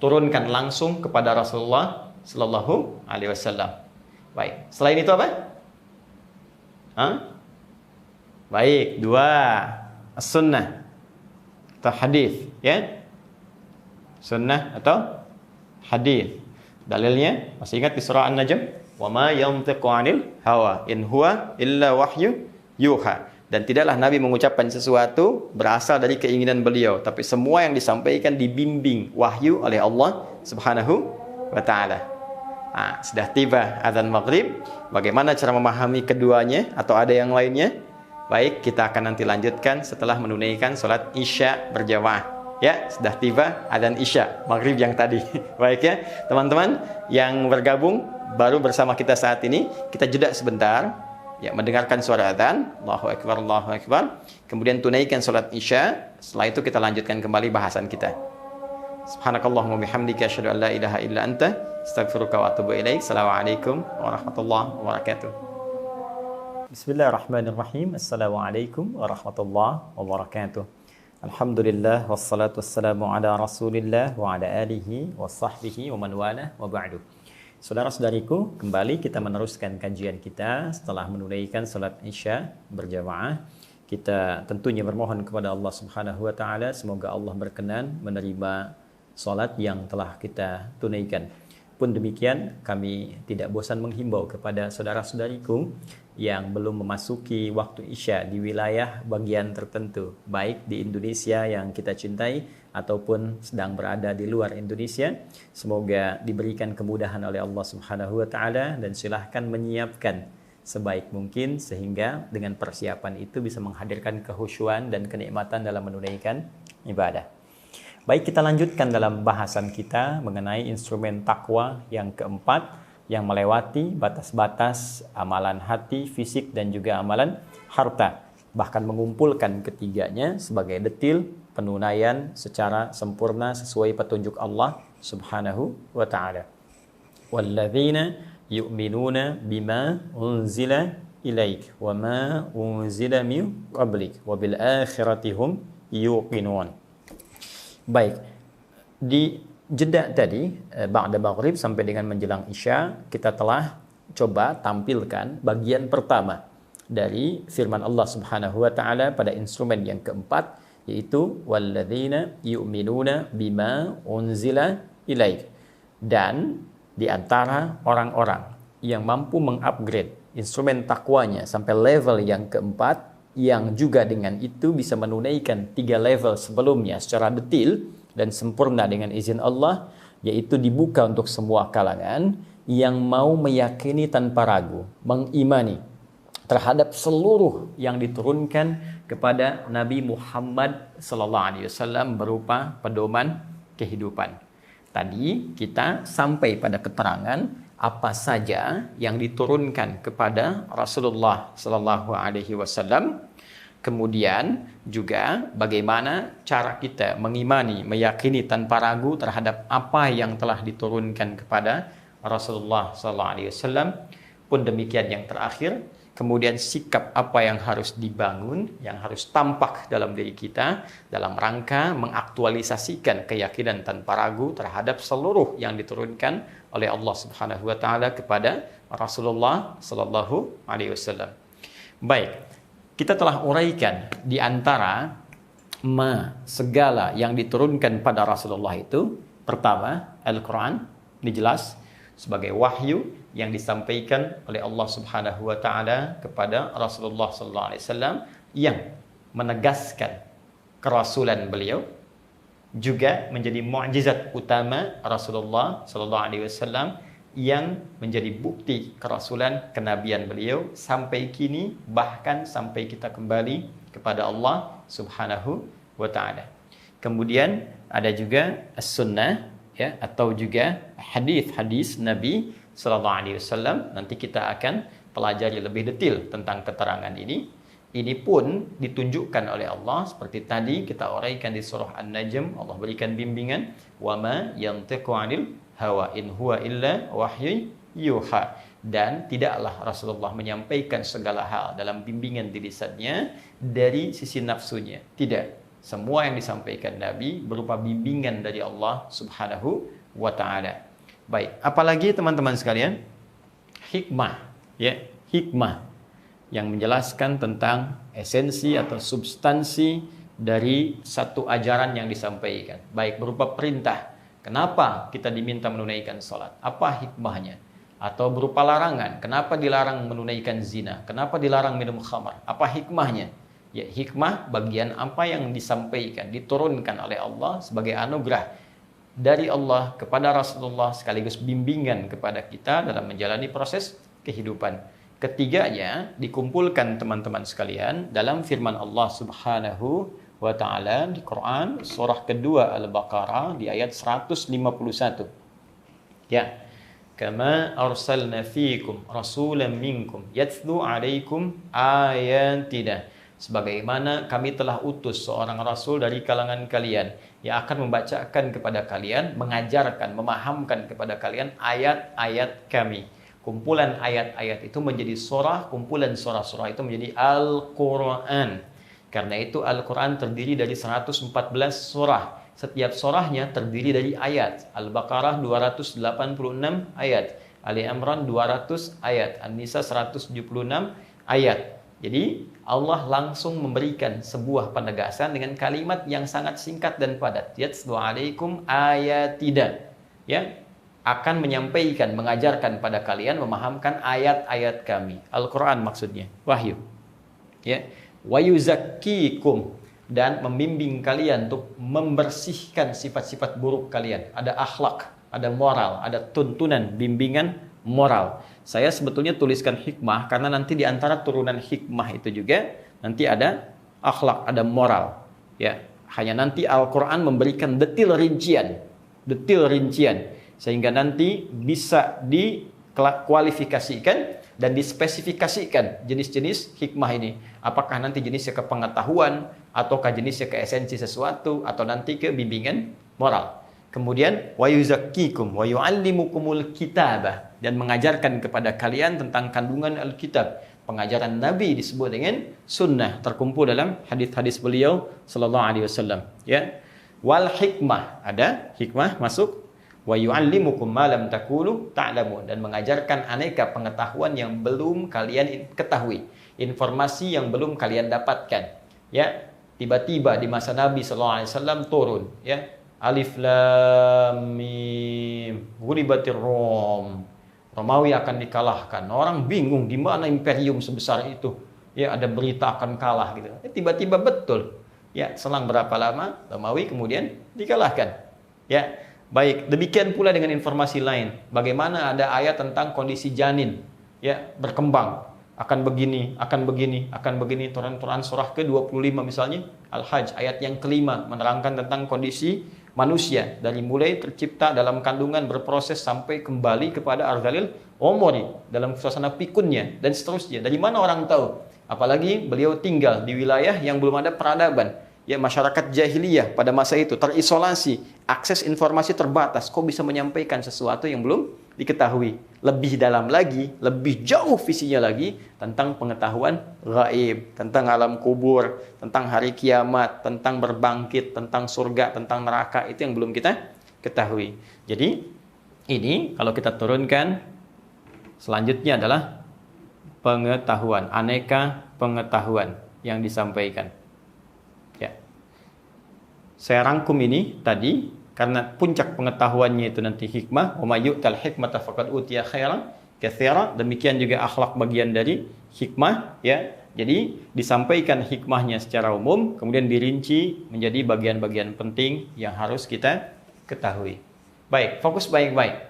turunkan langsung kepada Rasulullah sallallahu alaihi wasallam. Baik, selain itu apa? Baik, 2, sunnah atau hadis, ya. Sunnah atau hadis. Dalilnya masih ingat di surah An-Najm? wa ma yantiqu 'anil hawa in huwa illa wahyu yuha. Dan tidaklah Nabi mengucapkan sesuatu berasal dari keinginan beliau, tapi semua yang disampaikan dibimbing wahyu oleh Allah Subhanahu wa taala. Sudah tiba azan maghrib. Bagaimana cara memahami keduanya atau ada yang lainnya? Baik, kita akan nanti lanjutkan setelah menunaikan sholat isya berjamaah. Ya, sudah tiba azan isya maghrib yang tadi. Baik ya, teman-teman yang bergabung baru bersama kita saat ini, kita jeda sebentar. Ya, mendengarkan suara azan, Allahu Akbar, Allahu Akbar. Kemudian tunaikan sholat isya. Setelah itu kita lanjutkan kembali bahasan kita. Subhanakallahumma bihamdika asyhadu an la ilaha illa anta astaghfiruka wa atubu ilaik. Assalamualaikum warahmatullahi wabarakatuh. Bismillahirrahmanirrahim. Assalamualaikum warahmatullahi wabarakatuh. Alhamdulillah wassalatu wassalamu ala Rasulillah wa ala alihi wa sahbihi wa man wala wa ba'du. Saudara-saudariku, kembali kita meneruskan kajian kita setelah menunaikan salat Isya berjamaah. Kita tentunya bermohon kepada Allah Subhanahu wa taala semoga Allah berkenan menerima salat yang telah kita tunaikan. Pun demikian, kami tidak bosan menghimbau kepada saudara-saudariku yang belum memasuki waktu Isya di wilayah bagian tertentu, baik di Indonesia yang kita cintai ataupun sedang berada di luar Indonesia. Semoga diberikan kemudahan oleh Allah Subhanahu wa taala dan silahkan menyiapkan sebaik mungkin sehingga dengan persiapan itu bisa menghadirkan kehusyuan dan kenikmatan dalam menunaikan ibadah. Baik, kita lanjutkan dalam bahasan kita mengenai instrumen takwa yang keempat yang melewati batas-batas amalan hati, fisik dan juga amalan harta, bahkan mengumpulkan ketiganya sebagai detil penunaian secara sempurna sesuai petunjuk Allah Subhanahu wa taala. Walladzina yu'minuna bima unzila ilaik wa ma unzila min qablik wa bil akhirati hum yuqinun. Baik, di jeda tadi ba'da maghrib sampai dengan menjelang isya kita telah coba tampilkan bagian pertama dari firman Allah Subhanahu wa taala pada instrumen yang keempat, yaitu walladzina yu'minuna bima unzila ilaik. Dan di antara orang-orang yang mampu mengupgrade instrumen takwanya sampai level yang keempat, yang juga dengan itu bisa menunaikan 3 level sebelumnya secara detil dan sempurna dengan izin Allah, yaitu dibuka untuk semua kalangan yang mau meyakini tanpa ragu, mengimani terhadap seluruh yang diturunkan kepada Nabi Muhammad SAW berupa pedoman kehidupan. Tadi kita sampai pada keterangan apa saja yang diturunkan kepada Rasulullah SAW. Kemudian juga bagaimana cara kita mengimani, meyakini tanpa ragu terhadap apa yang telah diturunkan kepada Rasulullah SAW. Pun demikian yang terakhir, kemudian sikap apa yang harus dibangun, yang harus tampak dalam diri kita dalam rangka mengaktualisasikan keyakinan tanpa ragu terhadap seluruh yang diturunkan oleh Allah Subhanahu wa taala kepada Rasulullah SAW. Baik, kita telah uraikan di antara segala yang diturunkan pada Rasulullah itu. Pertama, Al-Quran, ini jelas sebagai wahyu yang disampaikan oleh Allah Subhanahu wa taala kepada Rasulullah SAW yang menegaskan kerasulan beliau, juga menjadi mukjizat utama Rasulullah SAW yang menjadi bukti kerasulan kenabian beliau sampai kini, bahkan sampai kita kembali kepada Allah Subhanahu wa taala. Kemudian ada juga as-sunnah, ya, atau juga hadis-hadis Nabi SAW. Nanti kita akan pelajari lebih detail tentang keterangan ini. Ini pun ditunjukkan oleh Allah seperti tadi kita uraikan di surah An-Najm. Allah berikan bimbingan, wa ma yantiqu 'anil hawa in huwa illa wahyu yuha. Dan tidaklah Rasulullah menyampaikan segala hal dalam bimbingan di lisannya dari sisi nafsunya. Tidak. Semua yang disampaikan Nabi berupa bimbingan dari Allah Subhanahu wa taala. Baik, apalagi teman-teman sekalian, hikmah, ya, hikmah yang menjelaskan tentang esensi atau substansi dari satu ajaran yang disampaikan, baik berupa perintah. Kenapa kita diminta menunaikan salat? Apa hikmahnya? atau berupa larangan. Kenapa dilarang menunaikan zina? Kenapa dilarang minum khamar? Apa hikmahnya? Ya, hikmah bagian apa yang disampaikan, diturunkan oleh Allah sebagai anugerah dari Allah kepada Rasulullah sekaligus bimbingan kepada kita dalam menjalani proses kehidupan. Ketiganya dikumpulkan teman-teman sekalian dalam firman Allah Subhanahu wa taala di Quran surah kedua Al-Baqarah di ayat 151. Ya. Kama arsalna fiikum rasulan minkum yatlu 'alaikum ayatina. Sebagaimana kami telah utus seorang rasul dari kalangan kalian yang akan membacakan kepada kalian, mengajarkan, memahamkan kepada kalian ayat-ayat kami. Kumpulan ayat-ayat itu menjadi surah, kumpulan surah-surah itu menjadi Al-Quran. Karena itu Al-Quran terdiri dari 114 surah. Setiap surahnya terdiri dari ayat. Al-Baqarah 286 ayat. Ali Imran 200 ayat. An-Nisa 176 ayat. Jadi Allah langsung memberikan sebuah penegasan dengan kalimat yang sangat singkat dan padat. Yatlu 'alaikum ayatida. Ya, akan menyampaikan, mengajarkan pada kalian, memahamkan ayat-ayat kami. Al-Quran maksudnya, wahyu. Ya, wa yuzakkikum, dan membimbing kalian untuk membersihkan sifat-sifat buruk kalian. Ada akhlak, ada moral, ada tuntunan, bimbingan moral. Saya sebetulnya tuliskan hikmah karena nanti di antara turunan hikmah itu juga nanti ada akhlak, ada moral. Ya, hanya nanti Al-Quran memberikan detil rincian sehingga nanti bisa dikualifikasikan dan dispesifikasikan jenis-jenis hikmah ini. Apakah nanti jenisnya ke pengetahuan, ataukah jenisnya ke esensi sesuatu, atau nanti ke bimbingan moral. Kemudian wa yuzakkikum wa yu'allimukumul kitabah, dan mengajarkan kepada kalian tentang kandungan Alkitab. Pengajaran Nabi disebut dengan sunnah, terkumpul dalam hadis-hadis beliau sallallahu alaihi wasallam. Ya. Wal hikmah, ada hikmah masuk. Wa yu'allimukum ma lam takunu ta'lamun, dan mengajarkan aneka pengetahuan yang belum kalian ketahui, informasi yang belum kalian dapatkan. Ya, tiba-tiba di masa Nabi sallallahu alaihi wasallam turun, ya, Alif Lam Mim, ghulibatir Rom. Romawi akan dikalahkan. Orang bingung di mana imperium sebesar itu. Ya, ada berita akan kalah gitu. Tiba-tiba betul. Ya, selang berapa lama Romawi kemudian dikalahkan. Ya. Baik, demikian pula dengan informasi lain. Bagaimana ada ayat tentang kondisi janin, ya, berkembang, akan begini, akan begini, akan begini. Turun surah ke-25 misalnya, Al-Hajj, ayat yang kelima, menerangkan tentang kondisi manusia dari mulai tercipta dalam kandungan, berproses sampai kembali kepada arzalil umuri, dalam suasana pikunnya dan seterusnya. Dari mana orang tahu? Apalagi beliau tinggal di wilayah yang belum ada peradaban. Ya, masyarakat jahiliyah pada masa itu terisolasi, akses informasi terbatas. Kok bisa menyampaikan sesuatu yang belum diketahui? Lebih dalam lagi, lebih jauh visinya lagi tentang pengetahuan gaib, tentang alam kubur, tentang hari kiamat, tentang berbangkit, tentang surga, tentang neraka, itu yang belum kita ketahui. Jadi ini kalau kita turunkan, selanjutnya adalah pengetahuan, aneka pengetahuan yang disampaikan. Saya rangkum ini tadi karena puncak pengetahuannya itu nanti hikmah. Wa may yu'tal hikmata faqad utiya khairan katsira. Demikian juga akhlak bagian dari hikmah, ya. Jadi disampaikan hikmahnya secara umum, kemudian dirinci menjadi bagian-bagian penting yang harus kita ketahui. Baik, fokus baik-baik.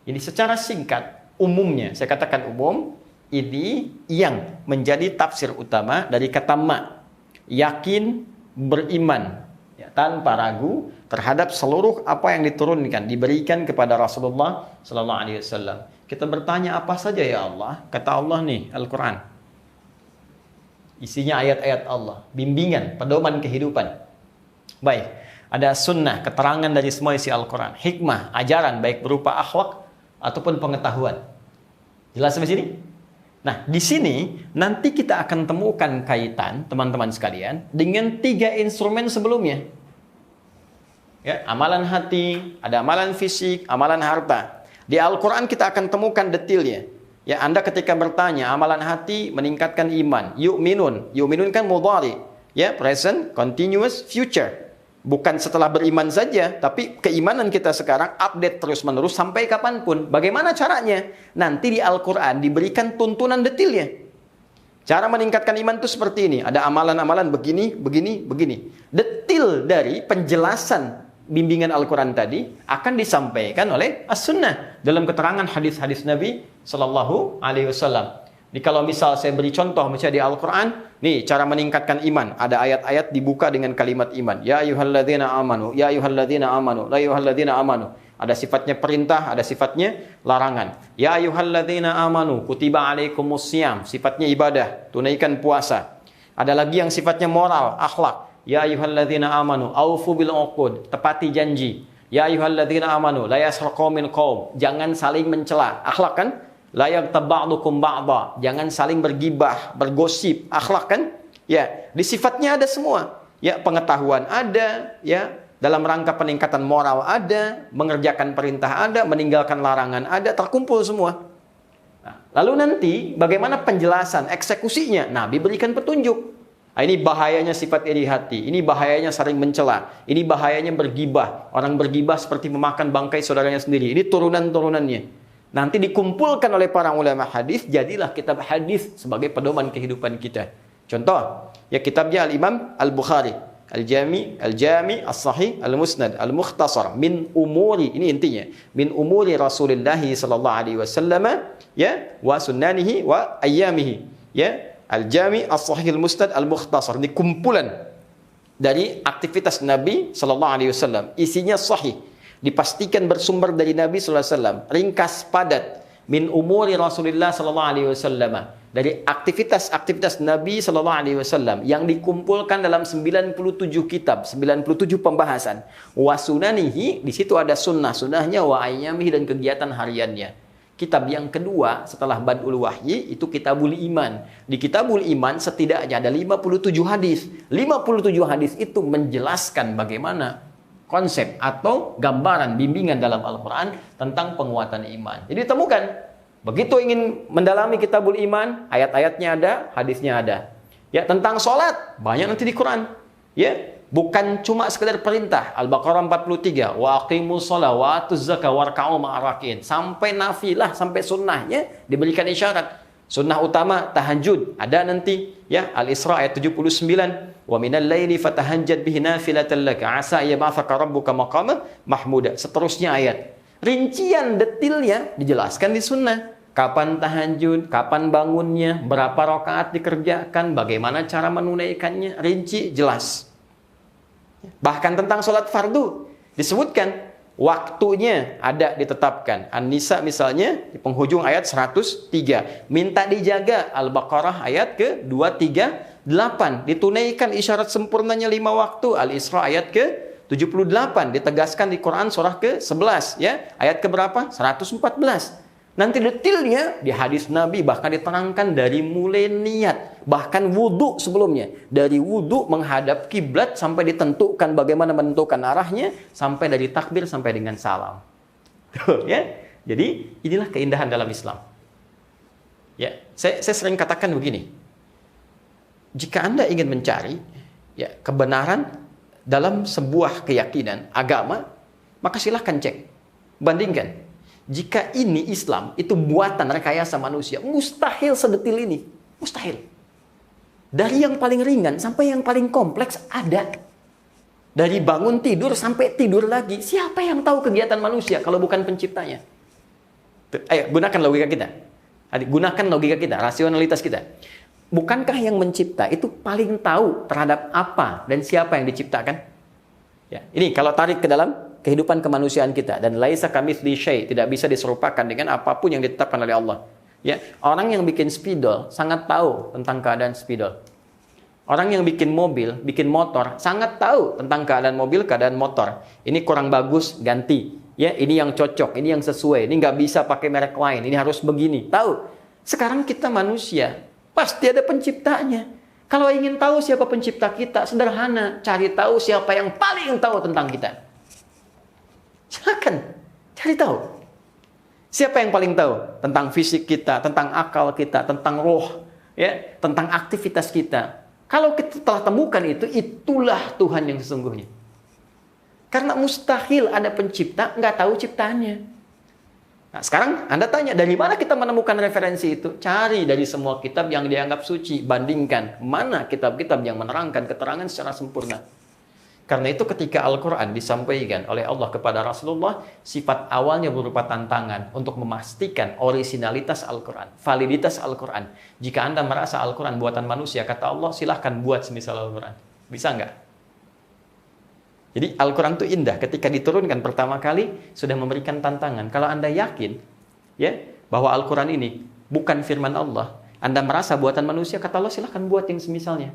Jadi secara singkat, umumnya saya katakan umum, ini yang menjadi tafsir utama dari kata ma. Yakin, beriman, tanpa ragu terhadap seluruh apa yang diturunkan, diberikan kepada Rasulullah sallallahu alaihi wasallam. Kita bertanya, apa saja ya Allah? Kata Allah nih, Al-Quran. Isinya ayat-ayat Allah, bimbingan, pedoman kehidupan. Baik, ada sunnah, keterangan dari semua isi Al-Quran. Hikmah, ajaran, baik berupa akhlak ataupun pengetahuan. Jelas sampai sini? Nah, di sini nanti kita akan temukan kaitan, teman-teman sekalian, dengan 3 instrumen sebelumnya. Ya, amalan hati, ada amalan fisik, amalan harta. Di Al-Quran kita akan temukan detailnya. Ya, Anda ketika bertanya, amalan hati meningkatkan iman. Yu'minun kan mudhari. Ya, present, continuous, future. Bukan setelah beriman saja, tapi keimanan kita sekarang update terus-menerus sampai kapanpun. Bagaimana caranya? Nanti di Al-Quran diberikan tuntunan detailnya. Cara meningkatkan iman itu seperti ini. Ada amalan-amalan begini, begini, begini. Detail dari penjelasan bimbingan Al-Quran tadi akan disampaikan oleh As-Sunnah dalam keterangan hadis-hadis Nabi Sallallahu Alaihi Wasallam. Jadi kalau misal saya beri contoh misalnya di Al-Quran, nih cara meningkatkan iman. Ada ayat-ayat dibuka dengan kalimat iman. Ya ayyuhalladzina amanu, ya ayyuhalladzina amanu, la ayyuhalladzina amanu. Ada sifatnya perintah, ada sifatnya larangan. Ya ayyuhalladzina amanu, kutiba alaikumussyam. Sifatnya ibadah, tunaikan puasa. Ada lagi yang sifatnya moral, akhlak. Ya ayyuhalladzina amanu, aufu bil uqud, tepati janji. Ya ayyuhalladzina amanu, la yaskhar qaumin qaum. Jangan saling mencela. Akhlak kan? La yaghtab ba'dukum ba'dha. Jangan saling bergibah, bergosip, akhlak kan? Ya, di sifatnya ada semua. Ya, pengetahuan ada, ya, dalam rangka peningkatan moral ada, mengerjakan perintah ada, meninggalkan larangan ada, terkumpul semua. Nah, lalu nanti bagaimana penjelasan eksekusinya? Nabi berikan petunjuk. Nah, ini bahayanya sifat iri hati, ini bahayanya saling mencela, ini bahayanya bergibah. Orang bergibah seperti memakan bangkai saudaranya sendiri. Ini turunan-turunannya. Nanti dikumpulkan oleh para ulama hadis, jadilah kitab hadis sebagai pedoman kehidupan kita. Contoh, ya kitabnya Al-Imam Al-Bukhari, Al-Jami, As-Sahih, Al-Musnad, Al-Mukhtasar min umuri, ini intinya, min umuri Rasulullah sallallahu alaihi wasallam, ya, wa sunnanihi wa ayyamihi, ya. Al-Jami, As-Sahih, Al-Musnad, Al-Mukhtasar, ini kumpulan dari aktivitas Nabi sallallahu alaihi wasallam, isinya sahih. Dipastikan bersumber dari Nabi sallallahu alaihi wasallam, ringkas padat, min umuri Rasulullah sallallahu alaihi wasallam, dari aktivitas Nabi sallallahu alaihi wasallam yang dikumpulkan dalam 97 kitab, 97 pembahasan. Wa sunanihi, di situ ada sunnah-sunnahnya, wa ayyamihi, dan kegiatan hariannya. Kitab yang kedua setelah Badul Wahyi itu Kitabul Iman. Di Kitabul Iman setidaknya ada 57 hadis. 57 hadis itu menjelaskan bagaimana konsep atau gambaran bimbingan dalam Al-Quran tentang penguatan iman. Jadi temukan, begitu ingin mendalami Kitabul Iman, ayat-ayatnya ada, hadisnya ada. Ya, tentang sholat, banyak nanti di Quran. Ya, bukan cuma sekedar perintah. Al-Baqarah 43, wa aqimus shalah wa atuz zakah warka'u ma'arakin. Sampai nafilah, sampai sunnahnya diberikan isyarat. Sunnah utama tahajud ada nanti, ya, Al-Isra ayat 79. Wa minal laili fatahajjad bihi nafilatan laka asa yab'atsaka rabbuka maqaman mahmuda. Seterusnya ayat. Rincian detailnya dijelaskan di sunnah. Kapan tahajud, kapan bangunnya, berapa rakaat dikerjakan, bagaimana cara menunaikannya, rinci jelas. Bahkan tentang sholat fardu disebutkan. Waktunya ada ditetapkan. An-Nisa misalnya di penghujung ayat 103. Minta dijaga. Al-Baqarah ayat ke-238. Ditunaikan isyarat sempurnanya 5 waktu. Al-Isra ayat ke-78. Ditegaskan di Quran surah ke-11. Ya, ayat ke-berapa? 114. Nanti detailnya di hadis Nabi bahkan diterangkan dari mulai niat, bahkan wudu sebelumnya, dari wudu menghadap kiblat sampai ditentukan bagaimana menentukan arahnya, sampai dari takbir sampai dengan salam. Tuh, ya. Jadi inilah keindahan dalam Islam. Ya, saya sering katakan begini. Jika Anda ingin mencari, ya, kebenaran dalam sebuah keyakinan agama, maka silahkan cek, bandingkan. Jika ini Islam, itu buatan rekayasa manusia. Mustahil sedetil ini. Mustahil. Dari yang paling ringan sampai yang paling kompleks ada. Dari bangun tidur sampai tidur lagi. Siapa yang tahu kegiatan manusia kalau bukan penciptanya? Ayo, gunakan logika kita. Gunakan logika kita, rasionalitas kita. Bukankah yang mencipta itu paling tahu terhadap apa dan siapa yang diciptakan? Ya, ini kalau tarik ke dalam kehidupan kemanusiaan kita, dan laisa kamitsli syai', tidak bisa diserupakan dengan apapun yang ditetapkan oleh Allah. Ya, orang yang bikin spidol sangat tahu tentang keadaan spidol. Orang yang bikin mobil, bikin motor sangat tahu tentang keadaan mobil, keadaan motor. Ini kurang bagus, ganti. Ya, ini yang cocok, ini yang sesuai. Ini nggak bisa pakai merek lain, ini harus begini. Tahu. Sekarang kita manusia, pasti ada penciptanya. Kalau ingin tahu siapa pencipta kita, sederhana, cari tahu siapa yang paling tahu tentang kita. Silakan cari tahu. Siapa yang paling tahu tentang fisik kita, tentang akal kita, tentang roh, ya, tentang aktivitas kita. Kalau kita telah temukan itu, itulah Tuhan yang sesungguhnya. Karena mustahil ada pencipta nggak tahu ciptaannya. Nah, sekarang Anda tanya, dari mana kita menemukan referensi itu? Cari dari semua kitab yang dianggap suci. Bandingkan, mana kitab-kitab yang menerangkan keterangan secara sempurna. Karena itu ketika Al-Quran disampaikan oleh Allah kepada Rasulullah, sifat awalnya berupa tantangan untuk memastikan originalitas Al-Quran, validitas Al-Quran. Jika Anda merasa Al-Quran buatan manusia, kata Allah, silahkan buat semisal Al-Quran. Bisa nggak? Jadi Al-Quran itu indah. Ketika diturunkan pertama kali, sudah memberikan tantangan. Kalau Anda yakin ya bahwa Al-Quran ini bukan firman Allah, Anda merasa buatan manusia, kata Allah, silahkan buat yang semisalnya.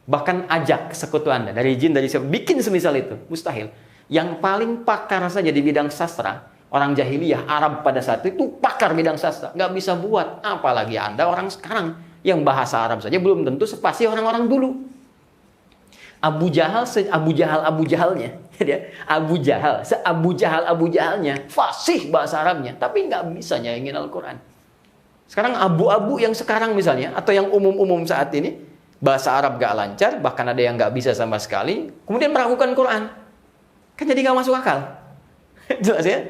Bahkan ajak sekutu Anda, dari jin, dari siapa, bikin semisal itu. Mustahil. Yang paling pakar saja di bidang sastra, orang jahiliyah, Arab pada saat itu pakar bidang sastra. Nggak bisa buat. Apalagi Anda orang sekarang, yang bahasa Arab saja belum tentu sepasi orang-orang dulu. Abu Jahal, Abu Jahalnya. Abu Jahalnya. Fasih bahasa Arabnya. Tapi nggak bisa nyaingin Al-Quran. Sekarang abu-abu yang sekarang misalnya, atau yang umum-umum saat ini, bahasa Arab gak lancar, bahkan ada yang gak bisa sama sekali, kemudian meragukan Quran. Kan jadi gak masuk akal. Jelas ya?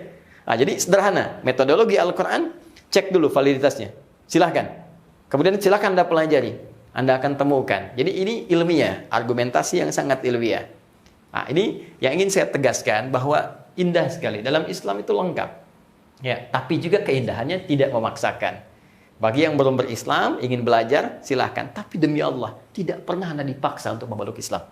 Nah, jadi sederhana. Metodologi Al-Quran, cek dulu validitasnya. Silahkan. Kemudian silahkan Anda pelajari. Anda akan temukan. Jadi ini ilmiah, argumentasi yang sangat ilmiah. Nah, ini yang ingin saya tegaskan bahwa indah sekali. Dalam Islam itu lengkap. Ya, tapi juga keindahannya tidak memaksakan. Bagi yang belum berislam, ingin belajar, silahkan. Tapi demi Allah, tidak pernah Anda dipaksa untuk memeluk Islam.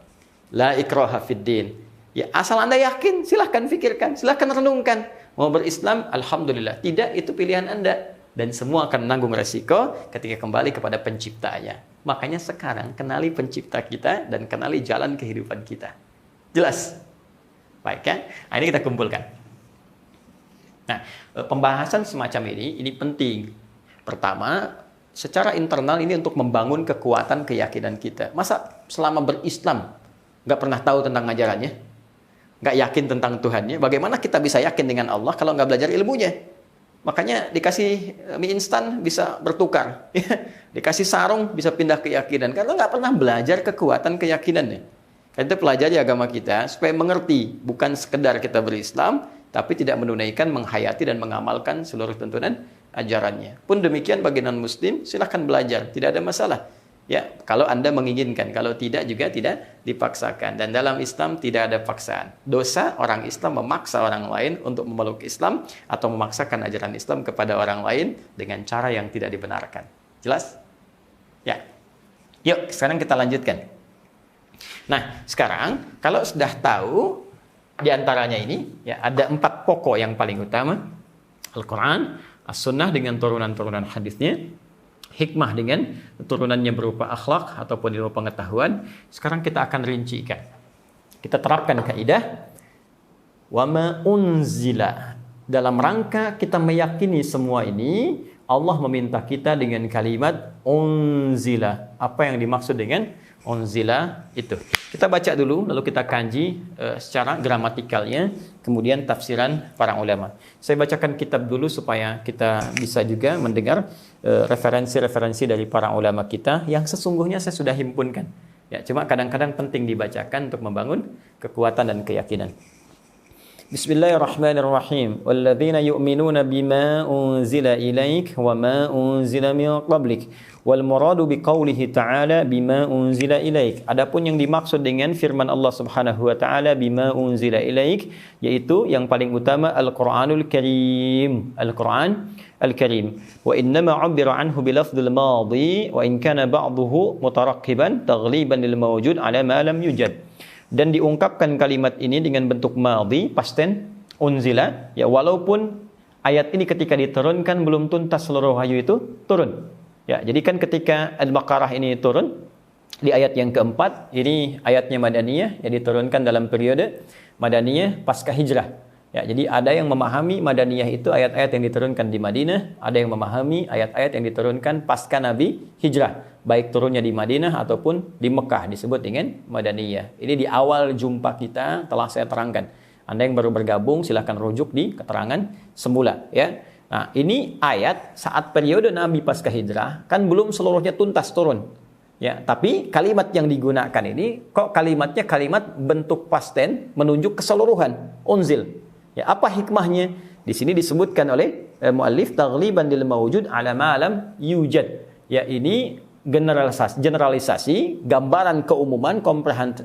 La ikraha fid din. Ya, asal Anda yakin, silahkan fikirkan, silahkan renungkan. Mau berislam, alhamdulillah. Tidak, itu pilihan Anda. Dan semua akan menanggung resiko ketika kembali kepada penciptanya. Makanya sekarang, kenali pencipta kita dan kenali jalan kehidupan kita. Jelas? Baik kan? Nah, ini kita kumpulkan. Nah, pembahasan semacam ini penting. Pertama, secara internal ini untuk membangun kekuatan keyakinan kita. Masa selama berislam nggak pernah tahu tentang ajarannya, nggak yakin tentang Tuhannya? Bagaimana kita bisa yakin dengan Allah kalau nggak belajar ilmunya? Makanya dikasih mie instan bisa bertukar, dikasih sarung bisa pindah keyakinan karena nggak pernah belajar kekuatan keyakinannya. Karena itu pelajari agama kita supaya mengerti, bukan sekedar kita berislam, tapi tidak menunaikan, menghayati dan mengamalkan seluruh tuntunan ajarannya. Pun demikian bagi non-muslim, silahkan belajar, tidak ada masalah. Ya, kalau Anda menginginkan, kalau tidak juga tidak dipaksakan. Dan dalam Islam tidak ada paksaan. Dosa orang Islam memaksa orang lain untuk memeluk Islam atau memaksakan ajaran Islam kepada orang lain dengan cara yang tidak dibenarkan. Jelas? Ya. Yuk, sekarang kita lanjutkan. Nah, sekarang kalau sudah tahu di antaranya ini, ya ada 4 pokok yang paling utama. Al-Quran, As-Sunnah dengan turunan-turunan hadisnya, hikmah dengan turunannya berupa akhlak ataupun ilmu pengetahuan. Sekarang kita akan rincikan. Kita terapkan kaidah wa ma unzila. Dalam rangka kita meyakini semua ini, Allah meminta kita dengan kalimat unzila. Apa yang dimaksud dengan unzila itu? Kita baca dulu, lalu kita kaji secara gramatikalnya, kemudian tafsiran para ulama. Saya bacakan kitab dulu supaya kita bisa juga mendengar referensi-referensi dari para ulama kita yang sesungguhnya saya sudah himpunkan. Ya, cuma kadang-kadang penting dibacakan untuk membangun kekuatan dan keyakinan. Bismillahirrahmanirrahim. Walladzina yu'minuna bima unzila ilaik wa ma unzila min qablik. Wal muradu biqaulihi ta'ala bima unzila ilaik. Adapun yang dimaksud dengan firman Allah Subhanahu wa taala bima unzila ilaik, yaitu yang paling utama Al-Qur'anul Karim. Al-Qur'an Al-Karim. Wa innama 'ubbira 'anhu bi lafdhil madhi wa in kana ba'dhuhu mutarakkiban taghliban lil mawjud 'ala ma lam yujad. Dan diungkapkan kalimat ini dengan bentuk madhi, past tense, unzila, ya walaupun ayat ini ketika diturunkan belum tuntas seluruh wahyu itu turun. Ya, jadi kan ketika Al-Baqarah ini turun di ayat yang keempat, ini ayatnya Madaniyah, yang diturunkan dalam periode Madaniyah pasca hijrah. Ya, jadi ada yang memahami Madaniyah itu ayat-ayat yang diturunkan di Madinah, ada yang memahami ayat-ayat yang diturunkan pasca Nabi hijrah, baik turunnya di Madinah ataupun di Mekah, disebut dengan Madaniyah. Ini di awal jumpa kita telah saya terangkan. Anda yang baru bergabung silahkan rujuk di keterangan semula, ya. Nah, ini ayat saat periode Nabi pasca hijrah kan belum seluruhnya tuntas turun. Ya, tapi kalimat yang digunakan ini kok kalimatnya kalimat bentuk past tense menunjuk keseluruhan, unzil. Ya, apa hikmahnya? Di sini disebutkan oleh muallif taghliban lil mawjud ala ma lam yujad. Ya, ini generalisasi, gambaran keumuman,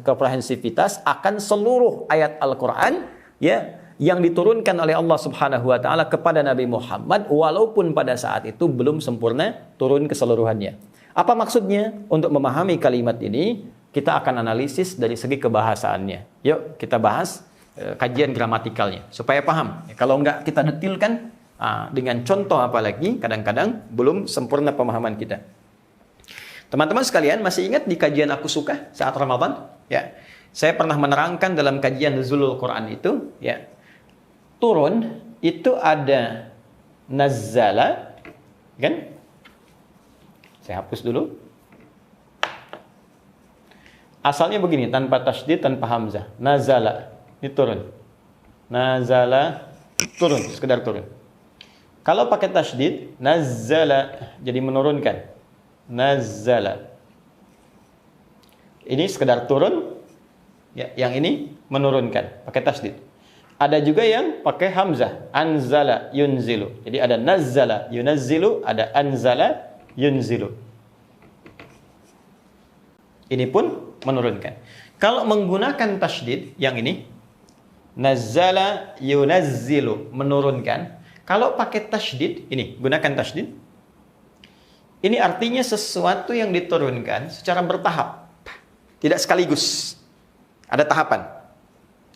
komprehensivitas akan seluruh ayat Al-Qur'an ya yang diturunkan oleh Allah Subhanahu wa taala kepada Nabi Muhammad walaupun pada saat itu belum sempurna turun keseluruhannya. Apa maksudnya? Untuk memahami kalimat ini, kita akan analisis dari segi kebahasaannya. Yuk, kita bahas kajian gramatikalnya supaya paham. Kalau enggak kita detilkan dengan contoh apalagi, kadang-kadang belum sempurna pemahaman kita. Teman-teman sekalian, masih ingat di kajian Aku Suka saat Ramadan? Ya, saya pernah menerangkan dalam kajian Nuzulul Quran itu, ya, turun itu ada nazzala, kan? Saya hapus dulu. Asalnya begini, tanpa tasydid, tanpa hamzah. Nazala, ini turun. Nazala, turun, sekedar turun. Kalau pakai tasydid, nazzala, jadi menurunkan. Nazzala. Ini sekedar turun, ya, yang ini menurunkan, pakai tasydid. Ada juga yang pakai hamzah, anzala, yunzilu. Jadi ada nazzala, yunazzilu, ada anzala, yunzilu. Ini pun menurunkan. Kalau menggunakan tasydid yang ini, nazzala yunazzilu, menurunkan. Kalau pakai tasydid, ini gunakan tasydid. Ini artinya sesuatu yang diturunkan secara bertahap, tidak sekaligus. Ada tahapan.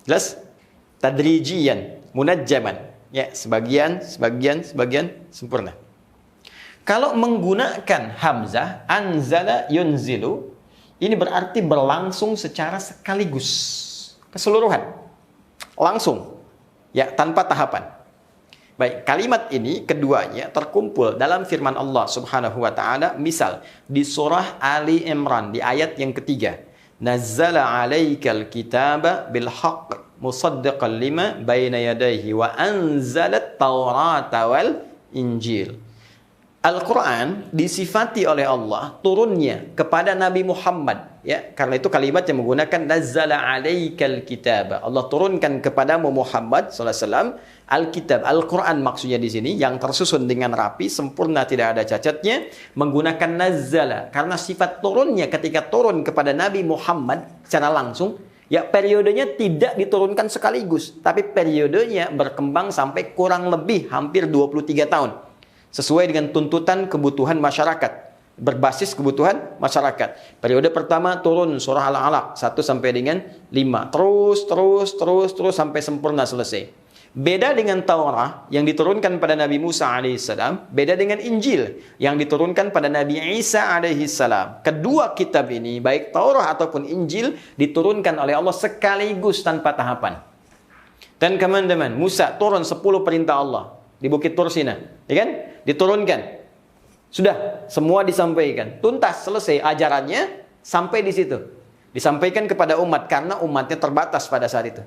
Jelas? Tadrijiyan, munajjaman. Ya, sebagian sempurna. Kalau menggunakan hamzah, anzala yunzilu, ini berarti berlangsung secara sekaligus, keseluruhan, langsung, ya, tanpa tahapan. Baik, kalimat ini keduanya terkumpul dalam firman Allah Subhanahu wa taala, misal di surah Ali Imran di ayat yang ketiga, nazzala 'alaikal kitaba bil haqq musaddiqan lima baina yadayhi wa anzalat taurata wal injil. Al-Quran disifati oleh Allah turunnya kepada Nabi Muhammad, ya, karena itu kalimat yang menggunakan nazzala 'alaikal kitaba. Allah turunkan kepadamu Muhammad sallallahu alaihi wasallam Alkitab, Al-Quran maksudnya di sini yang tersusun dengan rapi, sempurna, tidak ada cacatnya, menggunakan nazzala karena sifat turunnya ketika turun kepada Nabi Muhammad secara langsung, ya, periodenya tidak diturunkan sekaligus, tapi periodenya berkembang sampai kurang lebih hampir 23 tahun. Sesuai dengan tuntutan kebutuhan masyarakat, berbasis kebutuhan masyarakat. Periode pertama turun surah Al-Alaq 1 sampai dengan 5, terus sampai sempurna selesai. Beda dengan Taurat yang diturunkan pada Nabi Musa alaihissalam, beda dengan Injil yang diturunkan pada Nabi Isa alaihissalam. Kedua kitab ini, baik Taurat ataupun Injil, diturunkan oleh Allah sekaligus tanpa tahapan. Dan teman-teman, Musa turun 10 perintah Allah di Bukit Tursina, ya kan? Diturunkan. Sudah, semua disampaikan. Tuntas, selesai ajarannya sampai di situ. Disampaikan kepada umat karena umatnya terbatas pada saat itu.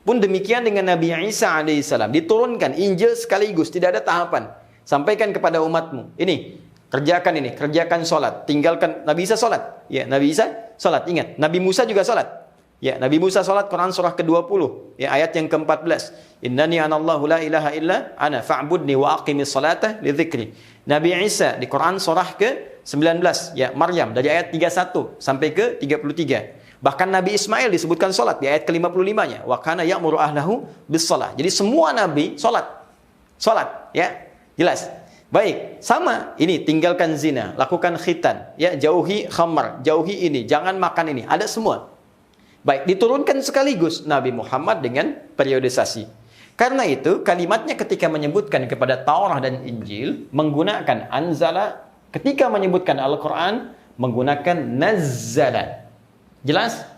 Pun demikian dengan Nabi Isa alaihissalam, diturunkan Injil sekaligus, tidak ada tahapan. Sampaikan kepada umatmu. Ini, kerjakan sholat. Tinggalkan, Nabi Isa sholat. Ya, Nabi Isa sholat. Ingat, Nabi Musa juga sholat. Ya, Nabi Musa sholat, Quran surah ke-20, ya, ayat yang ke-14. Innani anallahu la ilaha illa ana fa'budni wa aqimis salata li dzikri. Nabi Isa di Quran surah ke-19, ya, Maryam, dari ayat 31 sampai ke 33. Bahkan Nabi Ismail disebutkan sholat di ayat ke-55-nya. Wa kana ya'muru ahlahu bis shalah. Jadi semua nabi sholat. Sholat, ya. Jelas. Baik, sama. Ini tinggalkan zina, lakukan khitan, ya, jauhi khamar, jauhi ini, jangan makan ini. Ada semua. Baik, diturunkan sekaligus Nabi Muhammad dengan periodisasi. Karena itu kalimatnya ketika menyebutkan kepada Taurat dan Injil menggunakan anzala, ketika menyebutkan Al-Quran menggunakan nazzala. Jelas?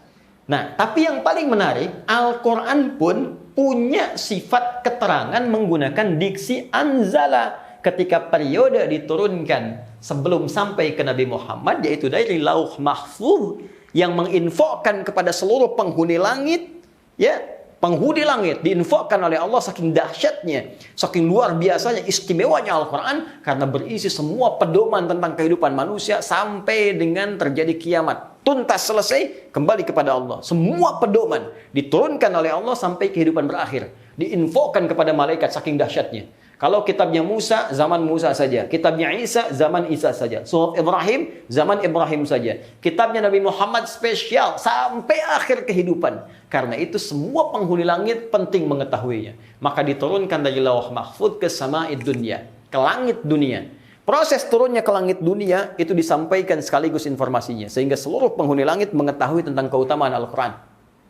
Nah, tapi yang paling menarik, Al-Quran pun punya sifat keterangan menggunakan diksi anzala ketika periode diturunkan sebelum sampai ke Nabi Muhammad, yaitu dari Lauh Mahfuz yang menginfokan kepada seluruh penghuni langit, ya, penghuni langit diinfakkan oleh Allah saking dahsyatnya, saking luar biasanya, istimewanya Al-Quran karena berisi semua pedoman tentang kehidupan manusia sampai dengan terjadi kiamat. Tuntas selesai, kembali kepada Allah. Semua pedoman diturunkan oleh Allah sampai kehidupan berakhir. Diinfakkan kepada malaikat saking dahsyatnya. Kalau kitabnya Musa, zaman Musa saja. Kitabnya Isa, zaman Isa saja. Surat Ibrahim, zaman Ibrahim saja. Kitabnya Nabi Muhammad spesial sampai akhir kehidupan. Karena itu semua penghuni langit penting mengetahuinya. Maka diturunkan dari Lauh Mahfuz ke Sama'id Dunya, ke langit dunia. Proses turunnya ke langit dunia itu disampaikan sekaligus informasinya. Sehingga seluruh penghuni langit mengetahui tentang keutamaan Al-Quran.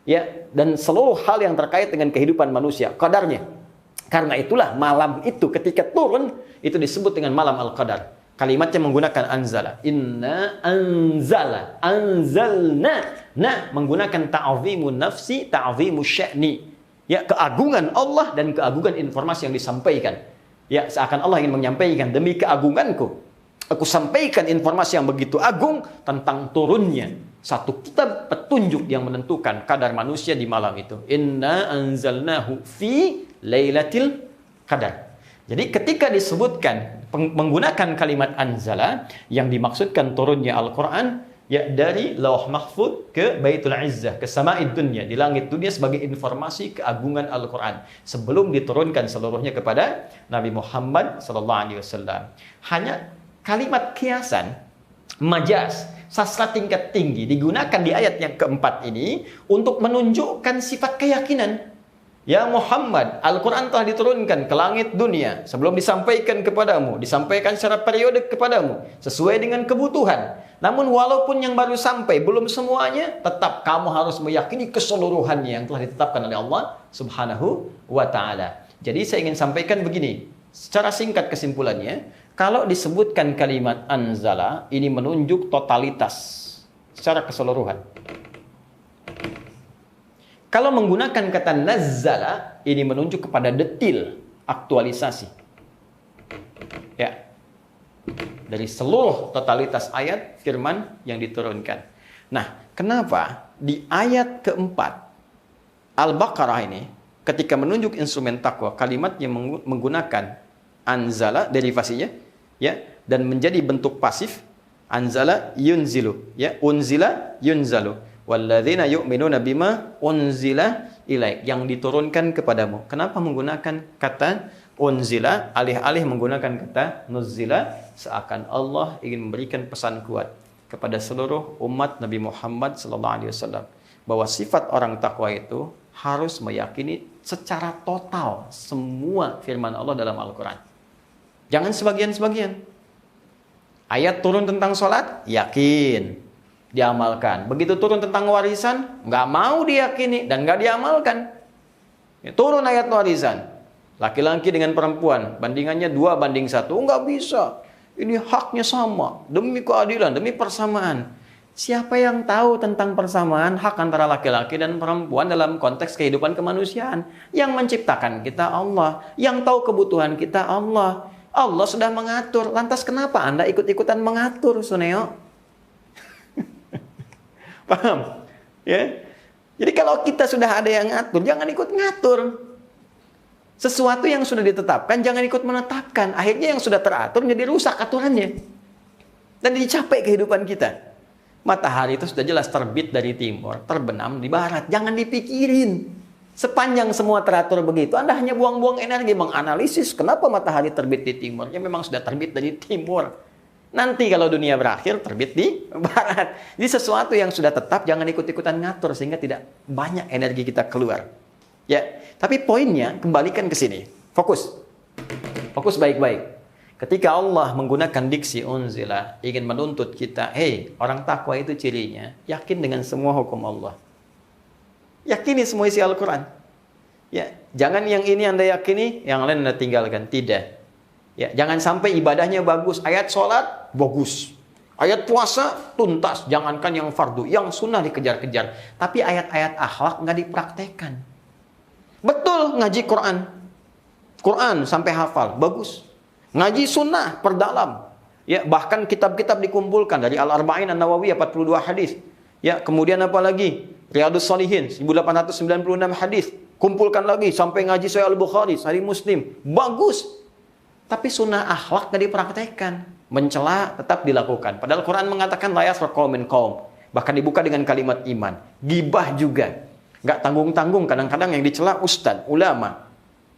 Ya, dan seluruh hal yang terkait dengan kehidupan manusia, qadarnya. Karena itulah malam itu ketika turun itu disebut dengan malam Al-Qadar. Kalimatnya menggunakan anzala. Inna anzala, anzalna. Nah, menggunakan ta'zimun nafsi, ta'zimus sya'ni. Ya, keagungan Allah dan keagungan informasi yang disampaikan. Ya, seakan Allah ingin menyampaikan, demi keagunganku aku sampaikan informasi yang begitu agung tentang turunnya satu kitab petunjuk yang menentukan kadar manusia di malam itu. Inna anzalnahu fi Lailatul Qadar. Jadi ketika disebutkan menggunakan kalimat anzala, yang dimaksudkan turunnya Al-Quran ya dari Lauh Mahfuz ke Baitul Izzah, ke Sama'id Dunya, di langit dunia sebagai informasi keagungan Al-Quran sebelum diturunkan seluruhnya kepada Nabi Muhammad SAW. Hanya kalimat kiasan, majaz, sastra tingkat tinggi digunakan di ayat yang keempat ini untuk menunjukkan sifat keyakinan. Ya Muhammad, Al-Quran telah diturunkan ke langit dunia sebelum disampaikan kepadamu, disampaikan secara periode kepadamu sesuai dengan kebutuhan. Namun walaupun yang baru sampai belum semuanya, tetap kamu harus meyakini keseluruhannya yang telah ditetapkan oleh Allah Subhanahu wa Ta'ala. Jadi saya ingin sampaikan begini, secara singkat kesimpulannya, kalau disebutkan kalimat anzala, ini menunjuk totalitas secara keseluruhan. Kalau menggunakan kata nazzala, ini menunjuk kepada detil, aktualisasi. Ya. Dari seluruh totalitas ayat firman yang diturunkan. Nah, kenapa di ayat keempat Al-Baqarah ini ketika menunjuk instrumen takwa, kalimatnya menggunakan anzala derivasinya ya, dan menjadi bentuk pasif anzala yunzilu ya, unzila yunzalu. Walladzina yu'minuna bima unzila ilaik, yang diturunkan kepadamu. Kenapa menggunakan kata unzila alih-alih menggunakan kata nuzila? Seakan Allah ingin memberikan pesan kuat kepada seluruh umat Nabi Muhammad SAW bahwa sifat orang takwa itu harus meyakini secara total semua firman Allah dalam Al-Quran. Jangan sebagian-sebagian. Ayat turun tentang sholat, yakin, diamalkan. Begitu turun tentang warisan, nggak mau diyakini dan nggak diamalkan. Ya, turun ayat warisan, laki-laki dengan perempuan bandingannya 2:1, nggak bisa. Ini haknya sama, demi keadilan, demi persamaan. Siapa yang tahu tentang persamaan hak antara laki-laki dan perempuan dalam konteks kehidupan kemanusiaan? Yang menciptakan kita Allah, yang tahu kebutuhan kita Allah. Allah sudah mengatur. Lantas kenapa Anda ikut-ikutan mengatur, Suneo? Paham? Ya. Jadi kalau kita sudah ada yang ngatur, jangan ikut ngatur. Sesuatu yang sudah ditetapkan, jangan ikut menetapkan. Akhirnya yang sudah teratur jadi rusak aturannya. Dan dicapai kehidupan kita. Matahari itu sudah jelas terbit dari timur, terbenam di barat. Jangan dipikirin. Sepanjang semua teratur begitu, Anda hanya buang-buang energi menganalisis kenapa matahari terbit di timur. Ya memang sudah terbit dari timur. Nanti kalau dunia berakhir, terbit di barat. Jadi sesuatu yang sudah tetap, jangan ikut-ikutan ngatur sehingga tidak banyak energi kita keluar. Ya, tapi poinnya kembalikan ke sini. Fokus. Fokus baik-baik. Ketika Allah menggunakan diksi unzila, ingin menuntut kita, hey, orang takwa itu cirinya, yakin dengan semua hukum Allah. Yakini semua isi Al-Quran. Ya, jangan yang ini Anda yakini, yang lain Anda tinggalkan. Tidak. Ya, jangan sampai ibadahnya bagus, ayat sholat bagus, ayat puasa tuntas, jangankan yang fardu, yang sunnah dikejar-kejar, tapi ayat-ayat akhlak nggak dipraktekkan. Betul ngaji Quran sampai hafal, bagus. Ngaji sunnah perdalam, ya bahkan kitab-kitab dikumpulkan dari Al-Arba'in An-Nawawiyah 42 hadis, ya kemudian apa lagi Riyadhus Shalihin 1896 hadis, kumpulkan lagi sampai ngaji Sahih Al-Bukhari, Sahih Muslim. Bagus. Tapi sunnah akhlak nggak dipraktekkan. Mencela tetap dilakukan. Padahal Quran mengatakan la yaskhar qaumin qaum. Bahkan dibuka dengan kalimat iman. Gibah juga. Nggak tanggung-tanggung. Kadang-kadang yang dicela ustadz, ulama.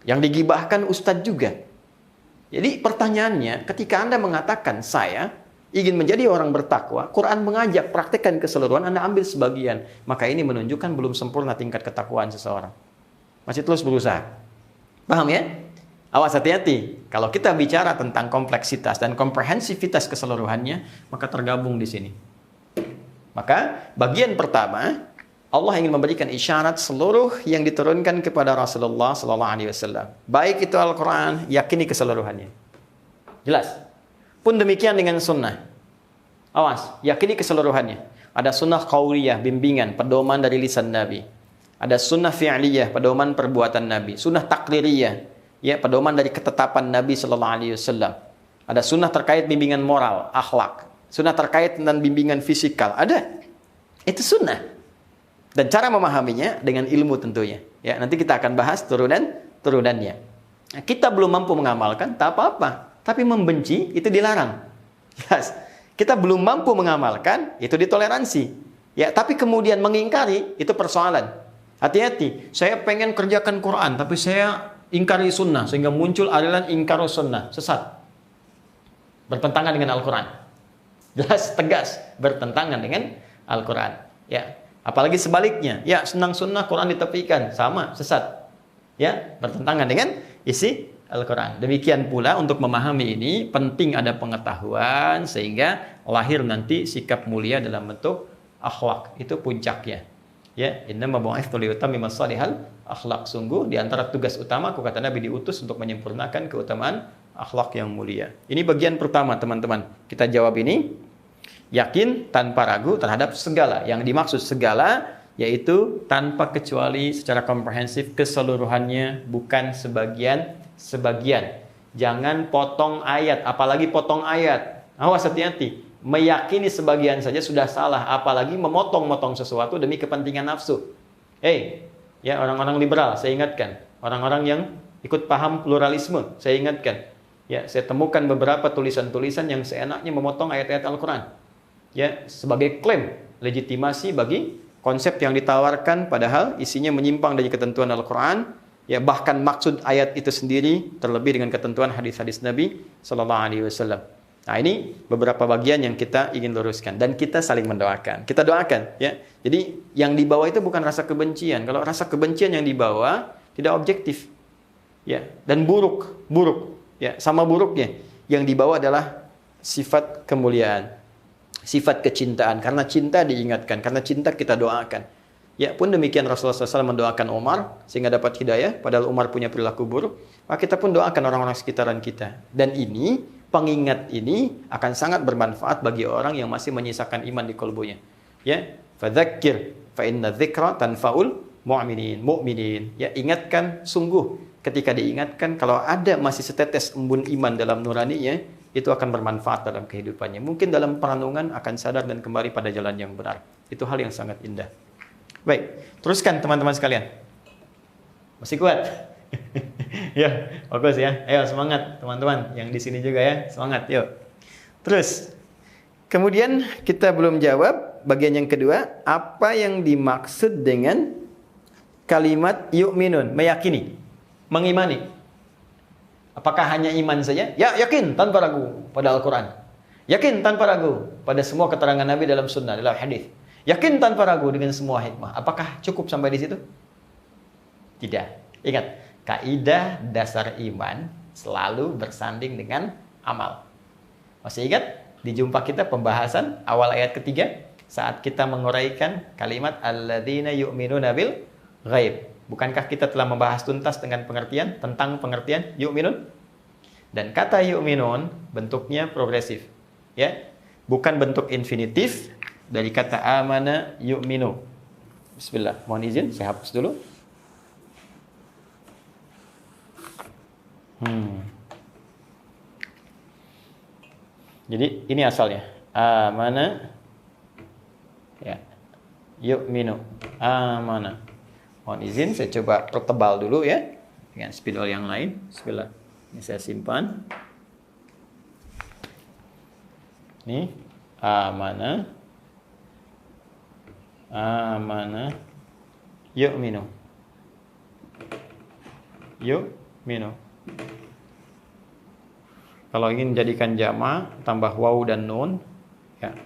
Yang digibahkan ustadz juga. Jadi pertanyaannya, ketika Anda mengatakan saya ingin menjadi orang bertakwa, Quran mengajak praktekkan keseluruhan, Anda ambil sebagian. Maka ini menunjukkan belum sempurna tingkat ketakwaan seseorang. Masih terus berusaha. Paham ya? Awas, hati-hati. Kalau kita bicara tentang kompleksitas dan komprehensivitas keseluruhannya, maka tergabung di sini. Maka bagian pertama, Allah ingin memberikan isyarat seluruh yang diturunkan kepada Rasulullah SAW. Baik itu Al-Quran, yakini keseluruhannya. Jelas? Pun demikian dengan sunnah. Awas, yakini keseluruhannya. Ada sunnah qauliyah, bimbingan, pedoman dari lisan Nabi. Ada sunnah fi'liyah, pedoman perbuatan Nabi. Sunnah takririyah, ya, pedoman dari ketetapan Nabi SAW. Ada sunnah terkait bimbingan moral, akhlak. Sunnah terkait dengan bimbingan fisikal. Ada. Itu sunnah. Dan cara memahaminya dengan ilmu tentunya. Ya, nanti kita akan bahas turunannya. Nah, kita belum mampu mengamalkan, tak apa-apa. Tapi membenci itu dilarang. Yes. Kita belum mampu mengamalkan, itu ditoleransi. Ya, tapi kemudian mengingkari itu persoalan. Hati-hati. Saya pengen kerjakan Quran, tapi saya ingkari sunnah sehingga muncul aliran ingkar sunnah, sesat. Bertentangan dengan Al-Quran. Jelas, tegas, bertentangan dengan Al-Quran. Ya, apalagi sebaliknya. Ya, senang sunnah, Quran ditepikan, sama, sesat. Ya, bertentangan dengan isi Al-Quran. Demikian pula untuk memahami ini penting ada pengetahuan sehingga lahir nanti sikap mulia dalam bentuk akhlak. Itu puncaknya. Ya, innama bu'ithtu liyutammima shalihal akhlak. Sungguh di antara tugas utama aku kata Nabi diutus untuk menyempurnakan keutamaan akhlak yang mulia. Ini bagian pertama, teman-teman. Kita jawab ini. Yakin tanpa ragu terhadap segala. Yang dimaksud segala yaitu tanpa kecuali secara komprehensif keseluruhannya, bukan sebagian. Jangan potong ayat, apalagi potong ayat. Awas, hati-hati. Meyakini sebagian saja sudah salah, apalagi memotong-motong sesuatu demi kepentingan nafsu. Ya, orang-orang liberal, saya ingatkan. Orang-orang yang ikut paham pluralisme, saya ingatkan. Ya, saya temukan beberapa tulisan-tulisan yang seenaknya memotong ayat-ayat Al-Quran. Ya, sebagai klaim legitimasi bagi konsep yang ditawarkan padahal isinya menyimpang dari ketentuan Al-Quran. Ya, bahkan maksud ayat itu sendiri terlebih dengan ketentuan hadis-hadis Nabi sallallahu alaihi wasallam. Nah, ini beberapa bagian yang kita ingin luruskan dan kita saling mendoakan. Kita doakan, ya. Jadi yang dibawa itu bukan rasa kebencian. Kalau rasa kebencian yang dibawa tidak objektif. Ya, dan buruk. Ya, sama buruknya. Yang dibawa adalah sifat kemuliaan, sifat kecintaan. Karena cinta diingatkan, karena cinta kita doakan. Ya, pun demikian Rasulullah SAW mendoakan Umar sehingga dapat hidayah, padahal Umar punya perilaku buruk. Maka kita pun doakan orang-orang sekitaran kita. Dan ini, pengingat ini akan sangat bermanfaat bagi orang yang masih menyisakan iman di kalbunya. Ya, fadzakir fa inna dzikra tanfaul mu'minin. Ya, ingatkan, sungguh ketika diingatkan kalau ada masih setetes embun iman dalam nuraninya, itu akan bermanfaat dalam kehidupannya. Mungkin dalam perenungan akan sadar dan kembali pada jalan yang benar. Itu hal yang sangat indah. Baik, teruskan teman-teman sekalian. Masih kuat? Ya, bagus ya. Ayo semangat teman-teman yang di sini juga ya. Semangat, yuk. Terus, kemudian kita belum jawab bagian yang kedua, apa yang dimaksud dengan kalimat yu'minun, meyakini, mengimani. Apakah hanya iman saja? Ya, yakin tanpa ragu pada Al-Quran. Yakin tanpa ragu pada semua keterangan Nabi dalam sunnah, dalam hadis. Yakin tanpa ragu dengan semua hikmah. Apakah cukup sampai di situ? Tidak. Ingat, kaidah dasar iman selalu bersanding dengan amal. Masih ingat di jumpa kita pembahasan awal ayat ketiga saat kita menguraikan kalimat alladzina yu'minuna bil ghaib. Bukankah kita telah membahas tuntas dengan pengertian tentang pengertian yu'minun? Dan kata yu'minun bentuknya progresif. Ya, bukan bentuk infinitif dari kata amana yu'minu. Bismillah. Mohon izin saya hapus dulu. Jadi ini asalnya. Amana ya yu'minu. Amana. Mohon izin saya coba pertebal dulu ya dengan spidol yang lain. Bismillah. Ini saya simpan. Nih, amana. Amana. Yuk minum. Yuk minum. Kalau ingin jadikan jamak, tambah waw dan nun, ya.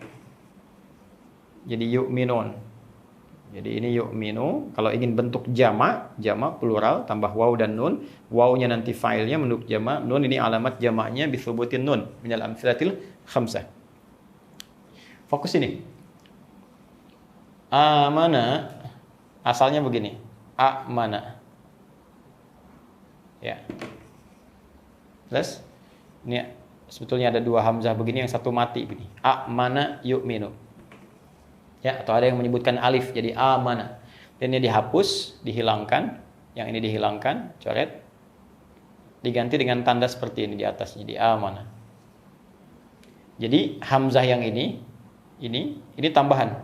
Jadi yuk minun. Jadi ini yuk minu. Kalau ingin bentuk jamak, jamak plural, tambah waw dan nun. Wawnya nanti failnya bentuk jamak. Nun ini alamat jamaknya bisubutin nun. Minal amsilatil khamsah. Fokus ini. Amana. Asalnya begini. Amana. Ya. Terus ini sebetulnya ada dua hamzah begini, yang satu mati begini. Amana yu'minu. Ya, atau ada yang menyebutkan alif jadi amana. Dan ini dihapus, dihilangkan. Yang ini dihilangkan, coret. Diganti dengan tanda seperti ini di atasnya, di amana. Jadi hamzah yang ini tambahan.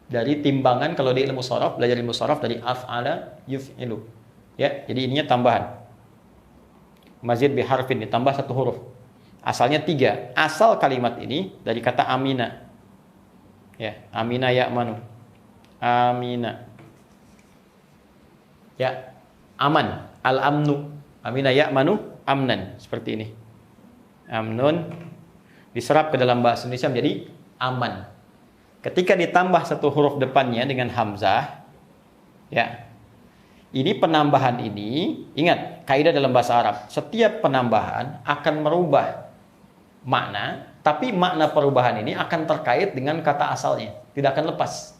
Dari timbangan kalau di ilmu shorof, belajar ilmu shorof dari af'ala yuf'ilu. Ya, jadi ininya tambahan. Mazid biharfin, ditambah satu huruf. Asalnya 3. Asal kalimat ini dari kata amina. Ya, amina ya'manu. Amina. Ya, aman. Al-amnu. Amina ya'manu amnan. Seperti ini. Amnun diserap ke dalam bahasa Indonesia menjadi aman. Ketika ditambah satu huruf depannya dengan hamzah, ya. Ini penambahan ini, ingat, kaidah dalam bahasa Arab, setiap penambahan akan merubah makna, tapi makna perubahan ini akan terkait dengan kata asalnya, tidak akan lepas.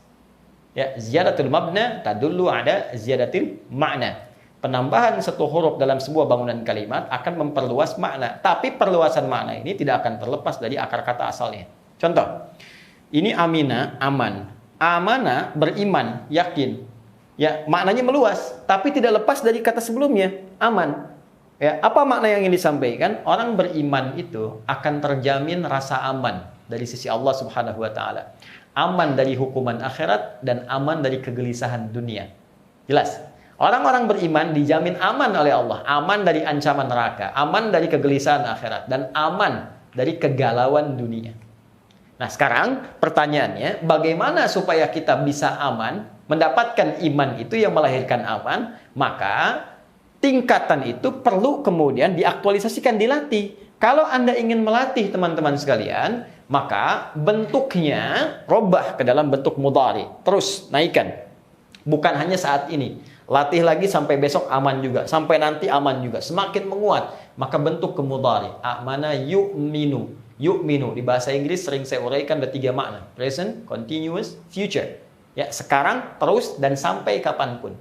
Ya, ziyadatul mabna tadullu ada ziyadatil makna. Penambahan satu huruf dalam sebuah bangunan kalimat akan memperluas makna, tapi perluasan makna ini tidak akan terlepas dari akar kata asalnya. Contoh, ini amina, aman. Amana, beriman, yakin. Ya, maknanya meluas, tapi tidak lepas dari kata sebelumnya, aman. Ya, apa makna yang ingin disampaikan? Orang beriman itu akan terjamin rasa aman dari sisi Allah Subhanahu wa taala. Aman dari hukuman akhirat dan aman dari kegelisahan dunia. Jelas? Orang-orang beriman dijamin aman oleh Allah, aman dari ancaman neraka, aman dari kegelisahan akhirat, dan aman dari kegalauan dunia. Nah, sekarang pertanyaannya, bagaimana supaya kita bisa aman, mendapatkan iman itu yang melahirkan aman? Maka tingkatan itu perlu kemudian diaktualisasikan, dilatih. Kalau Anda ingin melatih teman-teman sekalian, maka bentuknya robah ke dalam bentuk mudhari. Terus naikkan. Bukan hanya saat ini. Latih lagi sampai besok aman juga. Sampai nanti aman juga. Semakin menguat. Maka bentuk ke mudhari. Amana yu'minu. Yu'minu di bahasa Inggris sering saya uraikan ada 3 makna. Present, continuous, future. Ya, sekarang, terus, dan sampai kapanpun.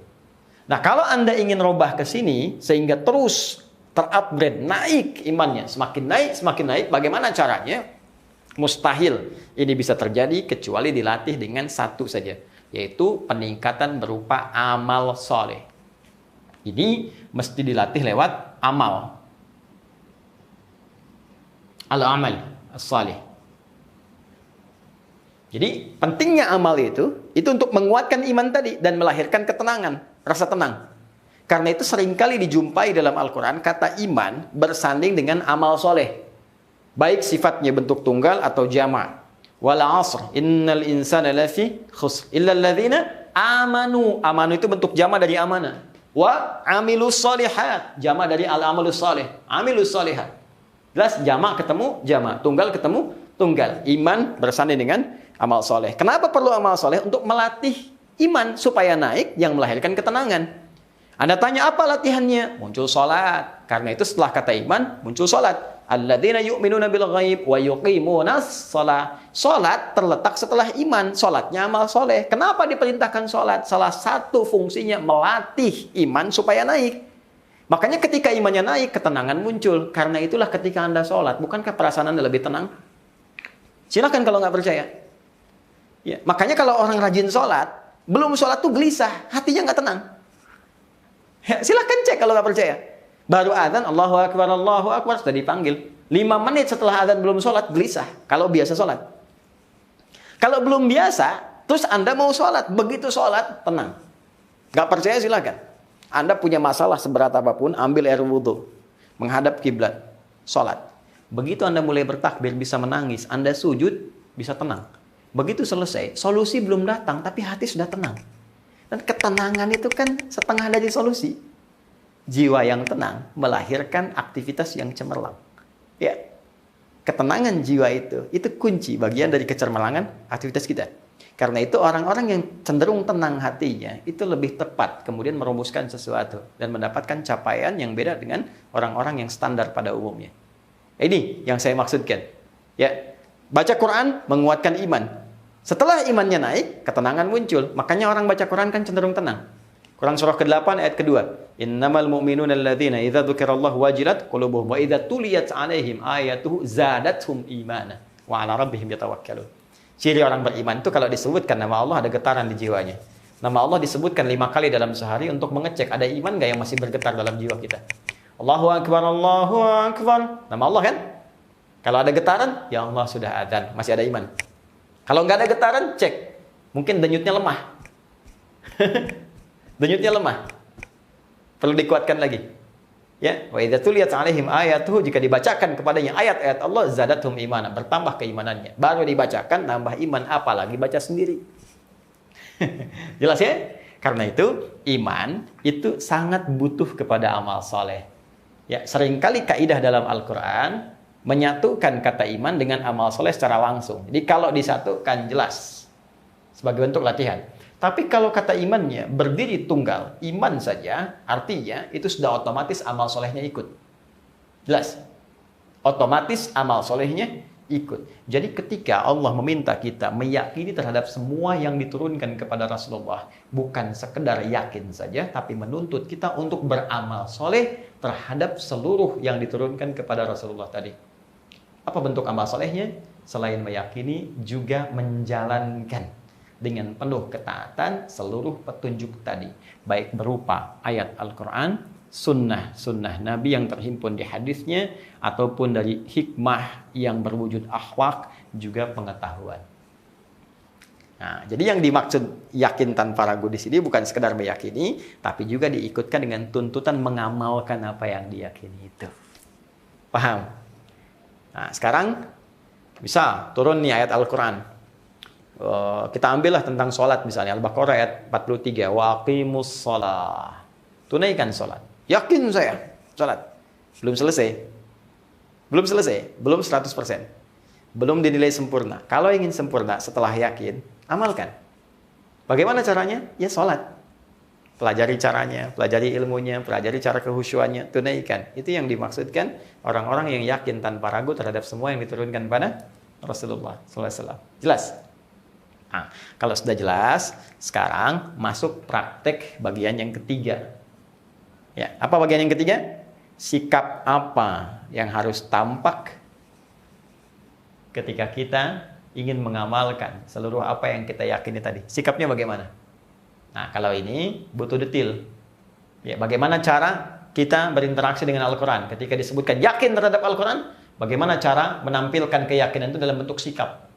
Nah, kalau Anda ingin robah ke sini sehingga terus terupgrade, naik imannya, semakin naik, bagaimana caranya? Mustahil ini bisa terjadi kecuali dilatih dengan satu saja, yaitu peningkatan berupa amal soleh. Ini mesti dilatih lewat amal. Al-amal as-salih. Jadi pentingnya amal itu untuk menguatkan iman tadi dan melahirkan ketenangan, rasa tenang. Karena itu seringkali dijumpai dalam Al-Quran kata iman bersanding dengan amal soleh. Baik sifatnya bentuk tunggal atau jama'. Wal 'asr innal insana lafi khusr illa alladzina amanu. Amanu itu bentuk jama' dari amanah. Wa 'amilus shalihat, jama' dari al-amalus salih. Amilus shalihat. Jelas jama' ketemu jama', tunggal ketemu tunggal. Iman bersanding dengan amal soleh. Kenapa perlu amal soleh? Untuk melatih iman supaya naik yang melahirkan ketenangan. Anda tanya apa latihannya? Muncul sholat. Karena itu setelah kata iman muncul sholat. Alladzina yu'minuna bil ghaib wa yuqimunas shalah. Sholat terletak setelah iman. Sholatnya amal soleh. Kenapa diperintahkan sholat? Salah satu fungsinya melatih iman supaya naik. Makanya ketika imannya naik, ketenangan muncul. Karena itulah ketika Anda sholat, bukankah perasaan Anda lebih tenang? Silakan kalau nggak percaya. Ya, makanya kalau orang rajin sholat, belum sholat tuh gelisah, hatinya nggak tenang. Ya, silakan cek kalau nggak percaya. Baru adzan, Allahu Akbar, sudah dipanggil. 5 menit setelah adzan belum sholat, gelisah. Kalau biasa sholat. Kalau belum biasa, Terus Anda mau sholat, begitu sholat, tenang. Gak percaya silakan. Anda punya masalah seberat apapun, ambil air wudhu, menghadap kiblat, sholat. Begitu Anda mulai bertakbir, bisa menangis, Anda sujud, bisa tenang. Begitu selesai, solusi belum datang, tapi hati sudah tenang. Dan ketenangan itu kan setengah dari solusi. Jiwa yang tenang melahirkan aktivitas yang cemerlang. Ya, ketenangan jiwa itu kunci bagian dari kecermelangan aktivitas kita. Karena itu orang-orang yang cenderung tenang hatinya itu lebih tepat kemudian merumuskan sesuatu dan mendapatkan capaian yang beda dengan orang-orang yang standar pada umumnya. Ini yang saya maksudkan. Ya, baca Quran menguatkan iman. Setelah imannya naik, ketenangan muncul. Makanya orang baca Quran kan cenderung tenang. Quran surah ke-8 ayat kedua. Innamal mu'minuna alladzina idza dzukirallahu wajilat qulubuhum wa idza tuliyat 'alaihim ayatuhu zadatuhum imana wa 'ala rabbihim yatawakkalun. Ciri orang beriman itu kalau disebutkan nama Allah ada getaran di jiwanya. Nama Allah disebutkan 5 kali dalam sehari untuk mengecek ada iman enggak yang masih bergetar dalam jiwa kita. Allahu akbar, Allahu akbar. Nama Allah kan? Kalau ada getaran, ya Allah sudah adzan, masih ada iman. Kalau nggak ada getaran, cek. Mungkin denyutnya lemah. Denyutnya lemah. Perlu dikuatkan lagi. Ya, wa idza tuliyat 'alaihim ayatuhu, jika dibacakan kepadanya ayat-ayat Allah, zadathum imana, bertambah keimanannya. Baru dibacakan nambah iman, apalagi baca sendiri. Jelas ya? Karena itu iman itu sangat butuh kepada amal soleh. Ya, seringkali kaidah dalam Al-Qur'an menyatukan kata iman dengan amal soleh secara langsung. Jadi kalau disatukan jelas sebagai bentuk latihan. Tapi kalau kata imannya berdiri tunggal, iman saja, artinya itu sudah otomatis amal solehnya ikut. Jelas? Otomatis amal solehnya ikut. Jadi ketika Allah meminta kita meyakini terhadap semua yang diturunkan kepada Rasulullah, bukan sekedar yakin saja, tapi menuntut kita untuk beramal soleh terhadap seluruh yang diturunkan kepada Rasulullah tadi. Apa bentuk amal solehnya? Selain meyakini, juga menjalankan dengan penuh ketaatan seluruh petunjuk tadi. Baik berupa ayat Al-Quran, sunnah Nabi yang terhimpun di hadisnya, ataupun dari hikmah yang berwujud akhlak, juga pengetahuan. Nah, jadi yang dimaksud yakin tanpa ragu di sini bukan sekedar meyakini, tapi juga diikutkan dengan tuntutan mengamalkan apa yang diyakini itu. Paham? Nah, sekarang bisa turun nih ayat Al-Quran. Kita ambillah tentang sholat misalnya. Al-Baqarah ayat 43. Waqimus sholah. Tunaikan sholat. Yakin saya. Sholat. Belum selesai. Belum 100%. Belum dinilai sempurna. Kalau ingin sempurna setelah yakin, amalkan. Bagaimana caranya? Ya sholat. Pelajari caranya, pelajari ilmunya, pelajari cara kehusyuannya, tunaikan. Itu yang dimaksudkan orang-orang yang yakin tanpa ragu terhadap semua yang diturunkan pada Rasulullah SAW. Jelas? Nah, kalau sudah jelas, sekarang masuk praktek bagian yang ketiga. Ya, apa bagian yang ketiga? Sikap apa yang harus tampak ketika kita ingin mengamalkan seluruh apa yang kita yakini tadi? Sikapnya bagaimana? Nah, kalau ini butuh detail. Ya, bagaimana cara kita berinteraksi dengan Al-Quran? Ketika disebutkan yakin terhadap Al-Quran, bagaimana cara menampilkan keyakinan itu dalam bentuk sikap?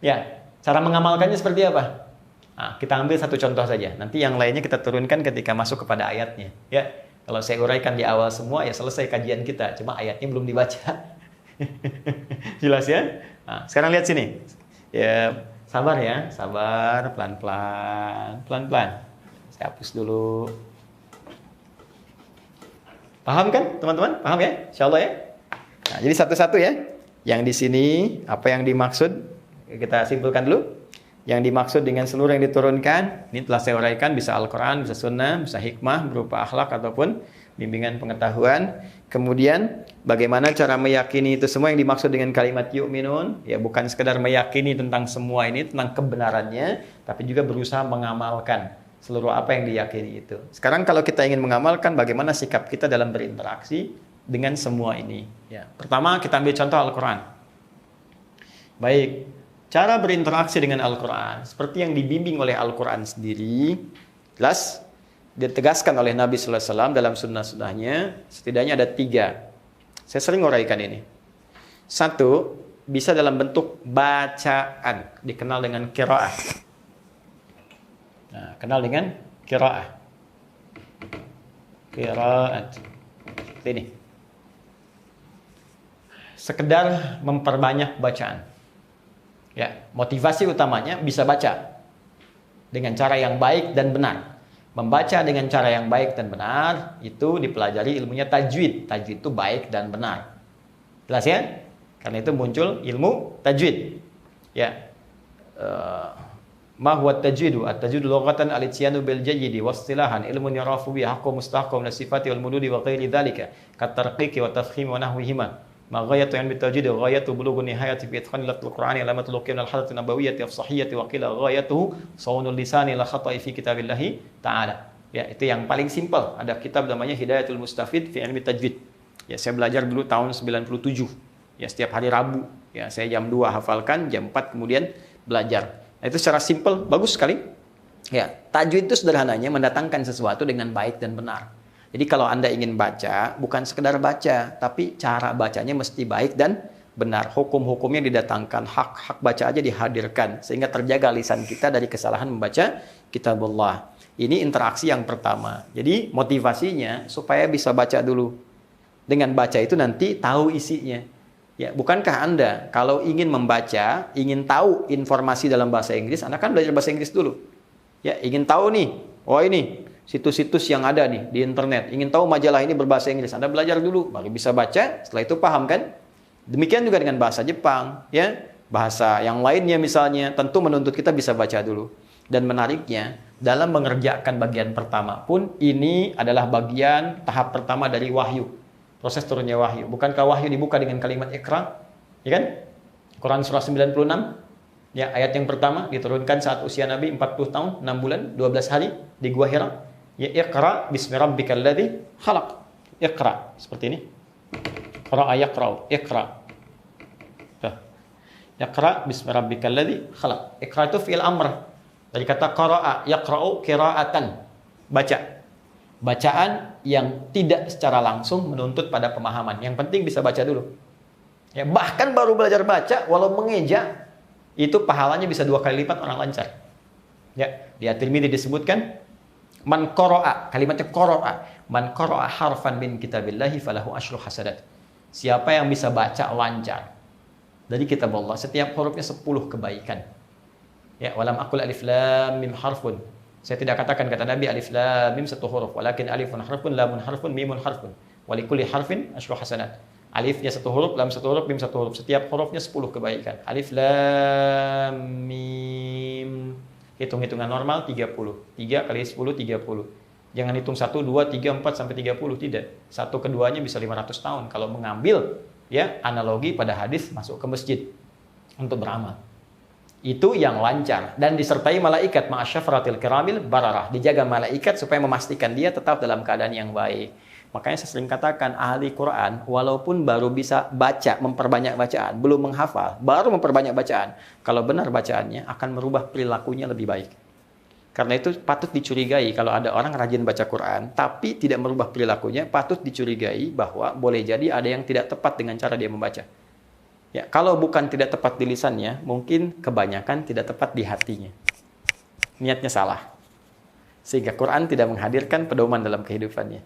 Ya, cara mengamalkannya seperti apa? Nah, kita ambil satu contoh saja. Nanti yang lainnya kita turunkan ketika masuk kepada ayatnya. Ya, kalau saya uraikan di awal semua, ya selesai kajian kita. Cuma ayatnya belum dibaca. Jelas ya? Nah, sekarang lihat sini. Ya, sabar ya, sabar, pelan-pelan. Saya hapus dulu. Paham kan, teman-teman? Paham ya? Insyaallah ya. Nah, jadi satu-satu ya. Yang di sini apa yang dimaksud? Kita simpulkan dulu. Yang dimaksud dengan seluruh yang diturunkan, ini telah saya uraikan, bisa Al-Quran, bisa Sunnah, bisa hikmah berupa akhlak ataupun bimbingan pengetahuan. Kemudian bagaimana cara meyakini itu semua yang dimaksud dengan kalimat yu'minun, ya bukan sekedar meyakini tentang semua ini, tentang kebenarannya, tapi juga berusaha mengamalkan seluruh apa yang diyakini itu. Sekarang kalau kita ingin mengamalkan, bagaimana sikap kita dalam berinteraksi dengan semua ini? Ya, pertama kita ambil contoh Al-Quran. Baik, cara berinteraksi dengan Al-Quran seperti yang dibimbing oleh Al-Quran sendiri, jelas ditegaskan oleh Nabi Sallallahu Alaihi Wasallam dalam sunnah-sunnahnya. Setidaknya ada 3. Saya sering uraikan ini. 1, bisa dalam bentuk bacaan, dikenal dengan qiraah. Nah, kenal dengan qiraah. Qiraat. Seperti ini. Sekedar memperbanyak bacaan. Ya, motivasi utamanya bisa baca dengan cara yang baik dan benar. Membaca dengan cara yang baik dan benar itu dipelajari ilmunya tajwid. Tajwid itu baik dan benar. Jelas ya? Karena itu muncul ilmu tajwid. Ya. Ma huwa tajwidu? At-tajwidu lughatan al-ityanu bil jayyidi wa istilahan ilmun yarafu bi haqqu mustahqam li sifati wal mududi wa ghairi dhalika kat tarqiqi wa tafkhim wa nahwihima. Ma ghayatu ilmi tajwid ghayatu bulughu nihayati fi itqan al-Qur'ani alamatul qiyam al-hadrati nabawiyyati as-sahiyyati wa qila ghayatuhu sawnul lisani la khata'i fi kitabillah ta'ala. Ya, itu yang paling simpel. Ada kitab namanya Hidayatul Mustafid fi Ilmi Tajwid. Ya, saya belajar dulu tahun 97. Ya, setiap hari Rabu. Ya, saya jam 2 hafalkan, jam 4 kemudian belajar. Nah, itu secara simpel, bagus sekali. Ya, tajwid itu sederhananya mendatangkan sesuatu dengan baik dan benar. Jadi kalau Anda ingin baca, bukan sekedar baca, tapi cara bacanya mesti baik dan benar. Hukum-hukumnya didatangkan, hak-hak baca aja dihadirkan, sehingga terjaga lisan kita dari kesalahan membaca kitabullah. Ini interaksi yang pertama. Jadi motivasinya supaya bisa baca dulu. Dengan baca itu nanti tahu isinya. Ya, bukankah Anda kalau ingin membaca, ingin tahu informasi dalam bahasa Inggris, Anda kan belajar bahasa Inggris dulu. Ya, ingin tahu nih, oh ini situs-situs yang ada nih di internet. Ingin tahu majalah ini berbahasa Inggris, Anda belajar dulu, baru bisa baca. Setelah itu paham kan? Demikian juga dengan bahasa Jepang, ya. Bahasa yang lainnya misalnya, tentu menuntut kita bisa baca dulu. Dan menariknya, dalam mengerjakan bagian pertama pun ini adalah bagian tahap pertama dari wahyu. Proses turunnya wahyu. Bukankah wahyu dibuka dengan kalimat Iqra? Ya kan? Quran surah 96. Ya, ayat yang pertama diturunkan saat usia Nabi 40 tahun, 6 bulan, 12 hari di Gua Hira. Ya, Iqra bismi rabbikal ladzi khalaq. Iqra. Seperti ini. Qara'a yaqra'u. Iqra. Iqra bismi rabbikal ladzi khalaq. Iqra itu fi'il amr. Dari kata qara'a yaqra'u qira'atan. Baca. Bacaan yang tidak secara langsung menuntut pada pemahaman. Yang penting bisa baca dulu. Ya, bahkan baru belajar baca, walau mengeja, itu pahalanya bisa 2 kali lipat orang lancar. Ya, di At-Tirmidzi disebutkan, man qara'a, kalimatnya qara'a, man qara'a harfan min kitabillahi falahu asyru hasanat. Siapa yang bisa baca lancar dari kitab Allah, setiap hurufnya 10 kebaikan. Ya, walam aqul alif lam mim harfun. Saya tidak katakan kata Nabi alif lam mim 1 huruf, walakin alifun harfun, lamun harfun, mimun harfun. Walikulli harfin asyru hasanat. Alifnya 1 huruf, lam 1 huruf, mim 1 huruf. Setiap hurufnya 10 kebaikan. Alif lam mim. Hitung-hitungan normal 30. 3 kali 10 30. Jangan hitung 1 2 3 4 sampai 30, tidak. Satu keduanya bisa 500 tahun kalau mengambil ya analogi pada hadis masuk ke masjid untuk beramal. Itu yang lancar dan disertai malaikat ma'asyafratil kiramil bararah, dijaga malaikat supaya memastikan dia tetap dalam keadaan yang baik. Makanya saya sering katakan ahli Quran walaupun baru bisa baca, memperbanyak bacaan, belum menghafal, baru memperbanyak bacaan, kalau benar bacaannya akan merubah perilakunya lebih baik. Karena itu patut dicurigai kalau ada orang rajin baca Quran tapi tidak merubah perilakunya, patut dicurigai bahwa boleh jadi ada yang tidak tepat dengan cara dia membaca. Ya, kalau bukan tidak tepat di lisannya, mungkin kebanyakan tidak tepat di hatinya. Niatnya salah. Sehingga Quran tidak menghadirkan pedoman dalam kehidupannya.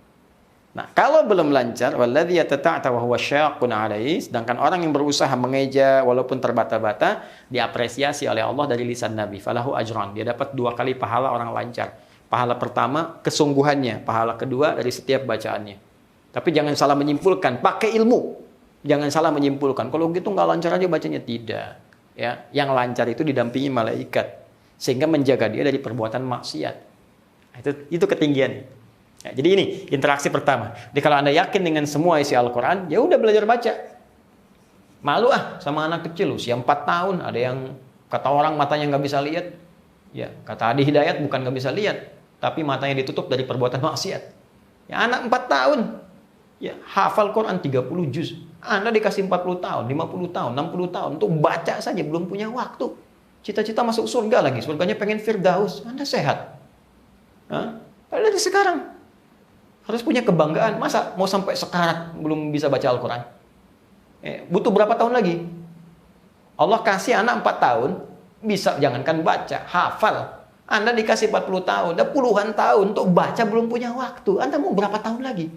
Nah, kalau belum lancar, walladzi yatata'ta wa huwa syaqqun 'alaihi, sedangkan orang yang berusaha mengeja walaupun terbata-bata, diapresiasi oleh Allah dari lisan Nabi. Falahu ajran. Dia dapat 2 kali pahala orang lancar. Pahala pertama kesungguhannya, pahala kedua dari setiap bacaannya. Tapi jangan salah menyimpulkan, pakai ilmu. Jangan salah menyimpulkan, kalau gitu nggak lancar aja bacanya, tidak. Ya, yang lancar itu didampingi malaikat sehingga menjaga dia dari perbuatan maksiat. Itu ketinggian. Ya, jadi ini interaksi pertama. Jadi kalau Anda yakin dengan semua isi Al-Quran, ya udah belajar baca. Malu sama anak kecil, usia 4 tahun, ada yang kata orang matanya nggak bisa lihat. Ya, kata Adi Hidayat bukan nggak bisa lihat, tapi matanya ditutup dari perbuatan maksiat. Ya, anak 4 tahun, ya hafal Quran 30 juz. Anda dikasih 40 tahun, 50 tahun, 60 tahun untuk baca saja belum punya waktu. Cita-cita masuk surga lagi, surganya pengen Firdaus. Anda sehat. Padahal dari sekarang harus punya kebanggaan. Masa mau sampai sekarat belum bisa baca Al-Quran? Butuh berapa tahun lagi? Allah kasih anak 4 tahun, bisa jangankan baca, hafal. Anda dikasih 40 tahun, udah puluhan tahun untuk baca belum punya waktu. Anda mau berapa tahun lagi?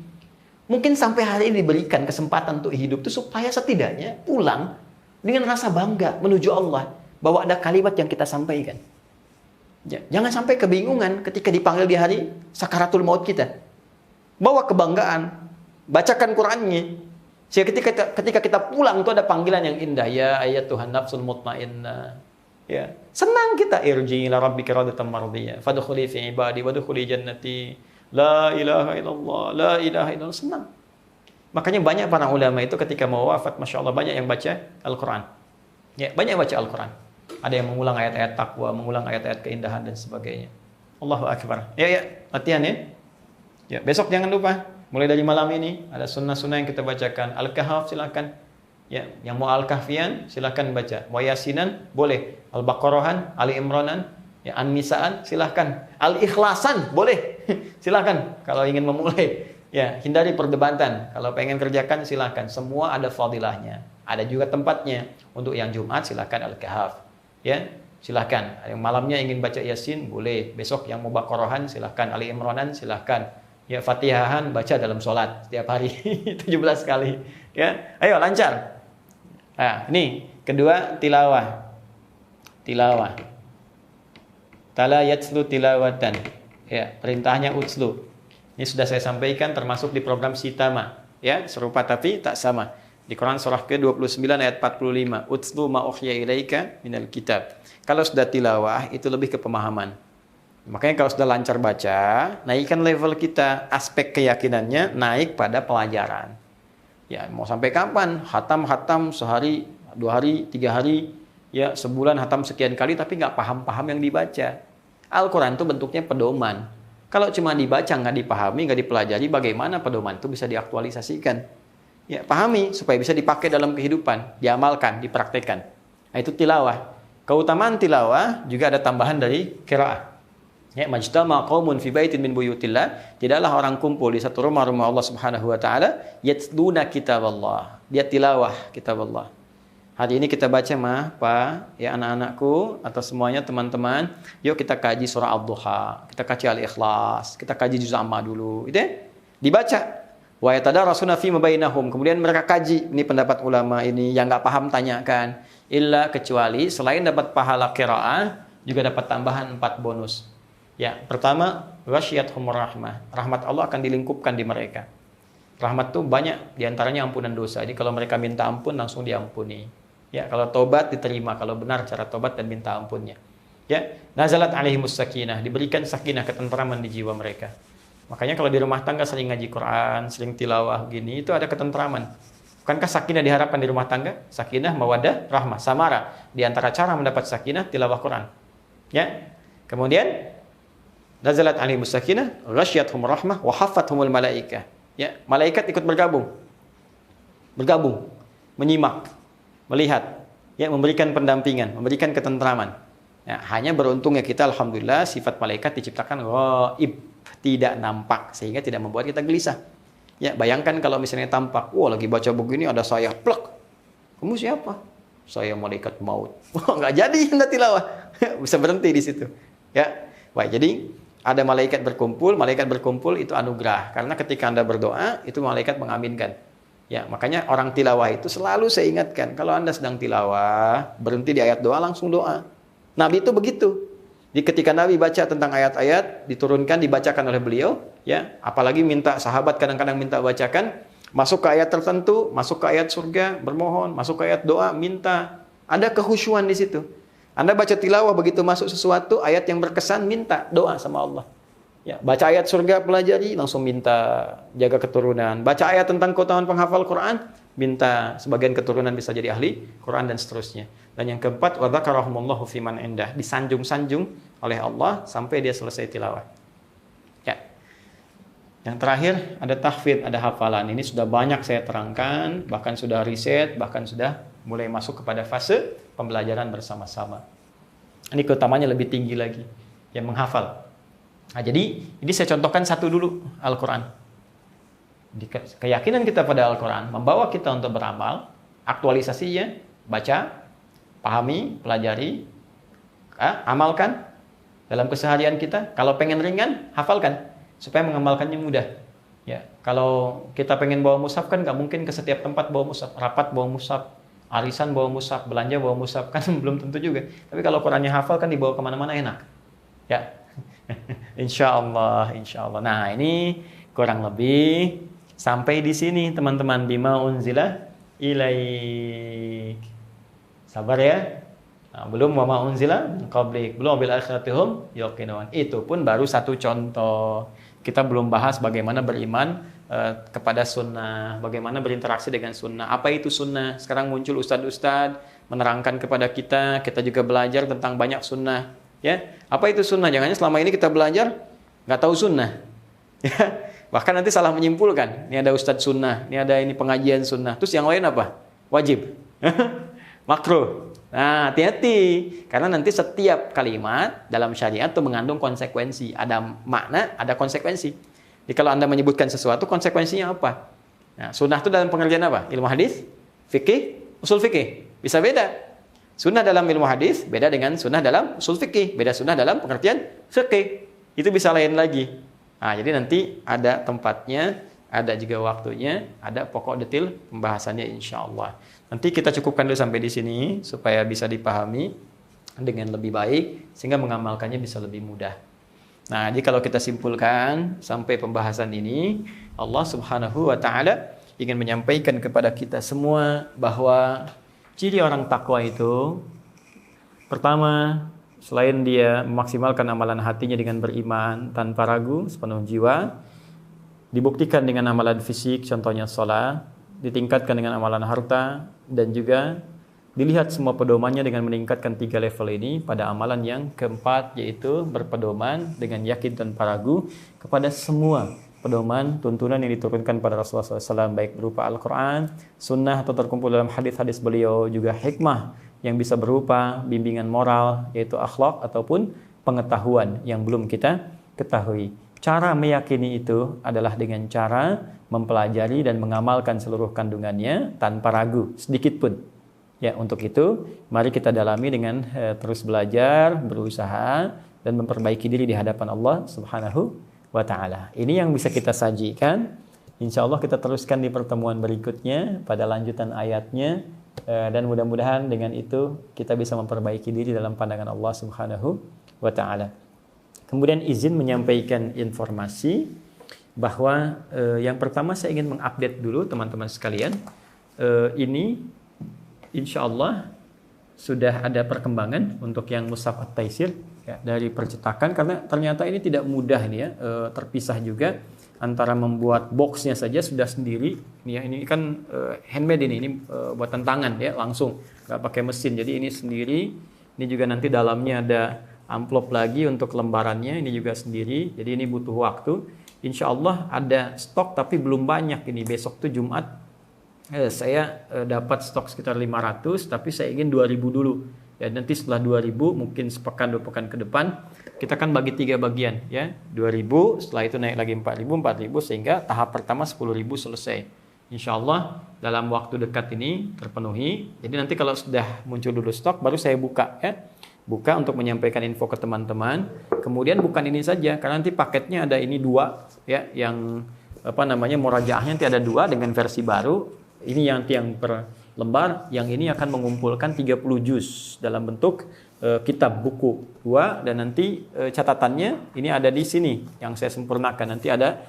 Mungkin sampai hari ini diberikan kesempatan untuk hidup itu supaya setidaknya pulang dengan rasa bangga menuju Allah. Bahwa ada kalimat yang kita sampaikan. Ya, jangan sampai kebingungan ketika dipanggil di hari sakaratul maut kita. Bawa kebanggaan. Bacakan Qur'annya. Sehingga ketika kita pulang itu ada panggilan yang indah. Ya ayat Tuhan nafsul mutmainnah. Ya, senang kita irji ila rabbika radatan mardiyah fadkhuli fi ibadi wadkhuli jannati la ilaha illallah la ilaha illallah, senang. Makanya banyak para ulama itu ketika mau wafat, Masya Allah, banyak yang baca Al-Quran. Ya, banyak yang baca Al-Quran. Ada yang mengulang ayat-ayat takwa, mengulang ayat-ayat keindahan dan sebagainya. Allahu Akbar. Ya, latihan ya. Ya, besok jangan lupa. Mulai dari malam ini ada sunnah-sunnah yang kita bacakan. Al-Kahf silakan. Ya, yang mau Al-Kahfian silakan baca. Mau Yasinan boleh. Al-Baqarahan, Ali Imranan, ya, An-Nisaan silakan. Al-Ikhlasan boleh. Silakan kalau ingin memulai. Ya, hindari perdebatan. Kalau pengen kerjakan silakan. Semua ada fadilahnya. Ada juga tempatnya. Untuk yang Jumat silakan Al-Kahf. Ya, silakan. Yang malamnya ingin baca Yasin boleh. Besok yang mau Baqarahan silakan. Ali Imranan silakan. Ya, Fatihahan baca dalam sholat setiap hari 17 kali. Ya, ayo lancar. Nah, ini kedua tilawah. Tilawah. Tala yatslu tilawatan. Ya, perintahnya utslu. Ini sudah saya sampaikan termasuk di program Sitama. Ya, serupa tapi tak sama. Di Quran surah ke-29 ayat 45. Utslu ma ukhya ilaika minal kitab. Kalau sudah tilawah itu lebih ke pemahaman. Makanya kalau sudah lancar baca, naikkan level kita, aspek keyakinannya naik pada pelajaran. Ya, mau sampai kapan? Hatam sehari, 2 hari, 3 hari, ya sebulan hatam sekian kali tapi nggak paham-paham yang dibaca. Al-Quran itu bentuknya pedoman. Kalau cuma dibaca nggak dipahami, nggak dipelajari, bagaimana pedoman itu bisa diaktualisasikan? Ya, pahami supaya bisa dipakai dalam kehidupan, diamalkan, dipraktekkan. Nah, itu tilawah. Keutamaan tilawah juga ada tambahan dari qiraah. Ya, majtama qaumun fi baitin min buyutillah, tidaklah orang kumpul di satu rumah Allah Subhanahu wa taala, yatluna kitaballah. Dia tilawah kitab Allah. Hari ini kita baca Pak, ya anak-anakku atau semuanya teman-teman, yuk kita kaji surah Ad-Duha, kita kaji Al-Ikhlas, kita kaji juz amma dulu. Itu ya? Dibaca. Wa yatadarasuna fi ma bainahum. Kemudian mereka kaji, ini pendapat ulama ini, yang enggak paham tanyakan. Illa kecuali selain dapat pahala qiraah, juga dapat tambahan 4 bonus. Ya, pertama, ghasyiyatuhumur rahmah. Rahmat Allah akan dilingkupkan di mereka. Rahmat itu banyak, diantaranya ampunan dosa. Jadi kalau mereka minta ampun, langsung diampuni. Ya, kalau tobat diterima, kalau benar cara tobat dan minta ampunnya. Ya, nazalat alaihimus sakinah, diberikan sakinah, ketentraman di jiwa mereka. Makanya kalau di rumah tangga sering ngaji Quran, sering tilawah gini, itu ada ketentraman. Bukankah sakinah diharapkan di rumah tangga? Sakinah, mawaddah, rahmah, samara. Di antara cara mendapat sakinah, tilawah Quran. Ya. Kemudian nazalat alaihimus sakinah, ghasyiyatuhumur rahmah, wa haffathumul malaikah. Ya, malaikat ikut bergabung, menyimak, melihat, ya, memberikan pendampingan, memberikan ketentraman. Ya, hanya beruntungnya kita, alhamdulillah, sifat malaikat diciptakan ghaib, tidak nampak, sehingga tidak membuat kita gelisah. Ya, bayangkan kalau misalnya tampak, wah lagi baca begini ada saya, plek. Kamu siapa? Saya malaikat maut. Wah, nggak jadi Anda tilawah. Bisa berhenti di situ. Ya, baik. Jadi ada malaikat berkumpul itu anugerah. Karena ketika Anda berdoa, itu malaikat mengaminkan. Ya, makanya orang tilawah itu selalu saya ingatkan, kalau Anda sedang tilawah, berhenti di ayat doa, langsung doa. Nabi itu begitu. Jadi ketika Nabi baca tentang ayat-ayat, diturunkan, dibacakan oleh beliau, ya, apalagi minta sahabat kadang-kadang minta bacakan, masuk ke ayat tertentu, masuk ke ayat surga, bermohon, masuk ke ayat doa, minta. Ada kehusyuan di situ. Anda baca tilawah, begitu masuk sesuatu, ayat yang berkesan, minta doa sama Allah. Ya, baca ayat surga, pelajari, langsung minta jaga keturunan. Baca ayat tentang keutamaan penghafal Quran, minta sebagian keturunan bisa jadi ahli Quran dan seterusnya. Dan yang keempat, wa dzakarahumullahu fiman indah, disanjung-sanjung oleh Allah sampai dia selesai tilawah. Ya. Yang terakhir ada tahfidz, ada hafalan. Ini sudah banyak saya terangkan, bahkan sudah riset, bahkan sudah mulai masuk kepada fase pembelajaran bersama-sama. Ini keutamanya lebih tinggi lagi, yang menghafal. Nah, jadi ini saya contohkan satu dulu, Al-Quran. Keyakinan kita pada Al-Quran membawa kita untuk beramal, aktualisasinya, baca, pahami, pelajari, amalkan, Dalam keseharian kita, kalau pengen ringan, hafalkan supaya mengamalkannya mudah. Ya, kalau kita pengen bawa mushaf kan nggak mungkin ke setiap tempat bawa mushaf, rapat bawa mushaf, arisan bawa mushaf, belanja bawa mushaf kan belum tentu juga. Tapi kalau Qurannya hafal kan dibawa kemana-mana enak. Ya, insya Allah. Nah ini kurang lebih sampai di sini teman-teman, bima unzila ilaik. Sabar ya. Nah, belum wama unzila min qablik, belum bil akhiratihum yuqinun. Itu pun baru satu contoh. Kita belum bahas bagaimana beriman kepada sunnah, bagaimana berinteraksi dengan sunnah. Apa itu sunnah? Sekarang muncul ustadz-ustadz menerangkan kepada kita, kita juga belajar tentang banyak sunnah. Ya, apa itu sunnah? Jangan selama ini kita belajar nggak tahu sunnah. Ya, bahkan nanti salah menyimpulkan. Ini ada ustadz sunnah, ini ada ini pengajian sunnah. Terus yang lain apa? Wajib, makruh. Nah, hati-hati, karena nanti setiap kalimat dalam syariat itu mengandung konsekuensi. Ada makna, ada konsekuensi. Jadi kalau Anda menyebutkan sesuatu, konsekuensinya apa? Nah, sunnah itu dalam pengertian apa? Ilmu hadis, fikih, usul fikih. Bisa beda. Sunnah dalam ilmu hadis beda dengan sunnah dalam usul fikih. Beda sunnah dalam pengertian fikih. Itu bisa lain lagi. Nah, jadi nanti ada tempatnya, ada juga waktunya, ada pokok detail pembahasannya insya Allah. Nanti kita cukupkan dulu sampai di sini supaya bisa dipahami dengan lebih baik sehingga mengamalkannya bisa lebih mudah. Nah, jadi kalau kita simpulkan sampai pembahasan ini, Allah Subhanahu wa taala ingin menyampaikan kepada kita semua bahwa ciri orang takwa itu pertama, selain dia memaksimalkan amalan hatinya dengan beriman tanpa ragu sepenuh jiwa, dibuktikan dengan amalan fisik, contohnya sholat, ditingkatkan dengan amalan harta, dan juga dilihat semua pedomannya dengan meningkatkan 3 level ini pada amalan yang keempat, yaitu berpedoman dengan yakin tanpa ragu kepada semua pedoman tuntunan yang diturunkan pada Rasulullah SAW, baik berupa Al-Quran, Sunnah atau terkumpul dalam hadis-hadis beliau, juga hikmah yang bisa berupa bimbingan moral, yaitu akhlak ataupun pengetahuan yang belum kita ketahui. Cara meyakini itu adalah dengan cara mempelajari dan mengamalkan seluruh kandungannya tanpa ragu sedikit pun. Ya, untuk itu mari kita dalami dengan terus belajar, berusaha dan memperbaiki diri di hadapan Allah Subhanahu wa taala. Ini yang bisa kita sajikan. Insya Allah kita teruskan di pertemuan berikutnya pada lanjutan ayatnya, dan mudah-mudahan dengan itu kita bisa memperbaiki diri dalam pandangan Allah Subhanahu wa taala. Kemudian izin menyampaikan informasi bahwa yang pertama saya ingin mengupdate dulu teman-teman sekalian. Ini insya Allah sudah ada perkembangan untuk yang Mushaf At-Taisir ya, dari percetakan, karena ternyata ini tidak mudah ini ya, terpisah juga antara membuat boxnya saja sudah sendiri. Ini kan handmade ini buatan tangan ya, langsung nggak pakai mesin. Jadi ini sendiri. Ini juga nanti dalamnya ada amplop lagi untuk lembarannya, ini juga sendiri. Jadi ini butuh waktu. Insya Allah ada stok tapi belum banyak ini. Besok tuh Jumat saya dapat stok sekitar 500, tapi saya ingin 2000 dulu. Ya, nanti setelah 2000 mungkin sepekan 2 pekan ke depan kita kan bagi 3 bagian ya. 2000, setelah itu naik lagi 4000 sehingga tahap pertama 10.000 selesai. Insya Allah dalam waktu dekat ini terpenuhi. Jadi nanti kalau sudah muncul dulu stok baru saya buka ya. Buka untuk menyampaikan info ke teman-teman. Kemudian bukan ini saja, karena nanti paketnya ada ini 2 ya, yang murajaahnya nanti ada 2 dengan versi baru. Ini yang per lembar, yang ini akan mengumpulkan 30 juz dalam bentuk kitab buku 2, dan nanti catatannya ini ada di sini yang saya sempurnakan. Nanti ada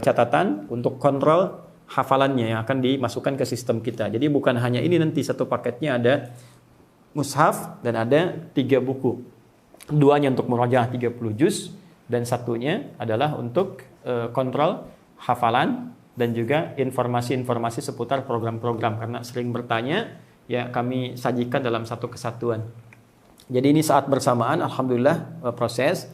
catatan untuk kontrol hafalannya yang akan dimasukkan ke sistem kita. Jadi bukan hanya ini, nanti satu paketnya ada mushaf dan ada 3 buku. 2-nya untuk murajaah 30 juz dan 1-nya adalah untuk kontrol hafalan dan juga informasi-informasi seputar program-program, karena sering bertanya ya, kami sajikan dalam satu kesatuan. Jadi ini saat bersamaan alhamdulillah proses.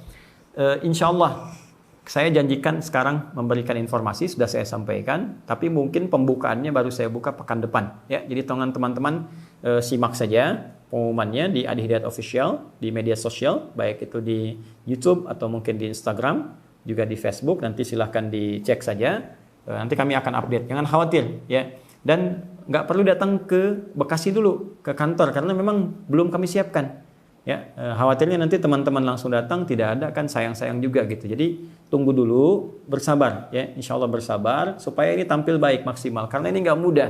Insya Allah saya janjikan sekarang memberikan informasi, sudah saya sampaikan, tapi mungkin pembukaannya baru saya buka pekan depan ya. Jadi teman-teman simak saja pengumumannya di Adi Hidayat Official di media sosial, baik itu di YouTube atau mungkin di Instagram, juga di Facebook. Nanti silahkan dicek saja. Nanti kami akan update, jangan khawatir ya. Dan nggak perlu datang ke Bekasi dulu, ke kantor, karena memang belum kami siapkan. Ya, khawatirnya nanti teman-teman langsung datang tidak ada kan sayang-sayang juga gitu. Jadi tunggu dulu, bersabar ya, insya Allah bersabar supaya ini tampil baik maksimal karena ini nggak mudah.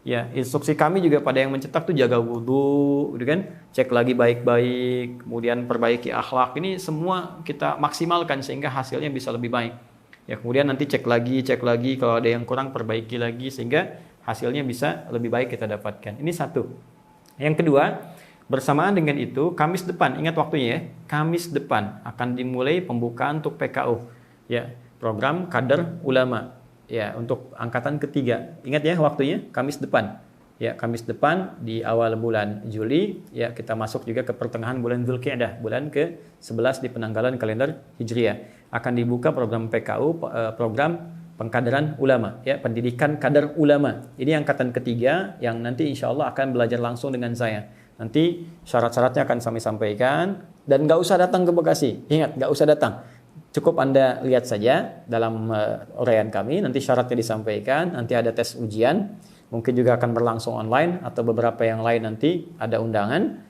Ya, instruksi kami juga pada yang mencetak tuh jaga wudhu, gitu kan, cek lagi baik-baik, kemudian perbaiki akhlak. Ini semua kita maksimalkan sehingga hasilnya bisa lebih baik. Ya, kemudian nanti cek lagi, kalau ada yang kurang perbaiki lagi sehingga hasilnya bisa lebih baik kita dapatkan. Ini satu. Yang kedua, bersamaan dengan itu, Kamis depan, ingat waktunya ya, Kamis depan akan dimulai pembukaan untuk PKU, ya, program Kader Ulama, ya, untuk angkatan ketiga. Ingat ya waktunya, Kamis depan, ya, Kamis depan di awal bulan Juli, ya, kita masuk juga ke pertengahan bulan Dzulqa'dah, bulan ke-11 di penanggalan kalender Hijriah. Akan dibuka program PKU, program pengkaderan ulama, ya, pendidikan kader ulama. Ini angkatan ketiga yang nanti insya Allah akan belajar langsung dengan saya. Nanti syarat-syaratnya akan kami sampaikan dan nggak usah datang ke Bekasi. Ingat, nggak usah datang. Cukup Anda lihat saja dalam uraian kami. Nanti syaratnya disampaikan. Nanti ada tes ujian. Mungkin juga akan berlangsung online atau beberapa yang lain nanti ada undangan.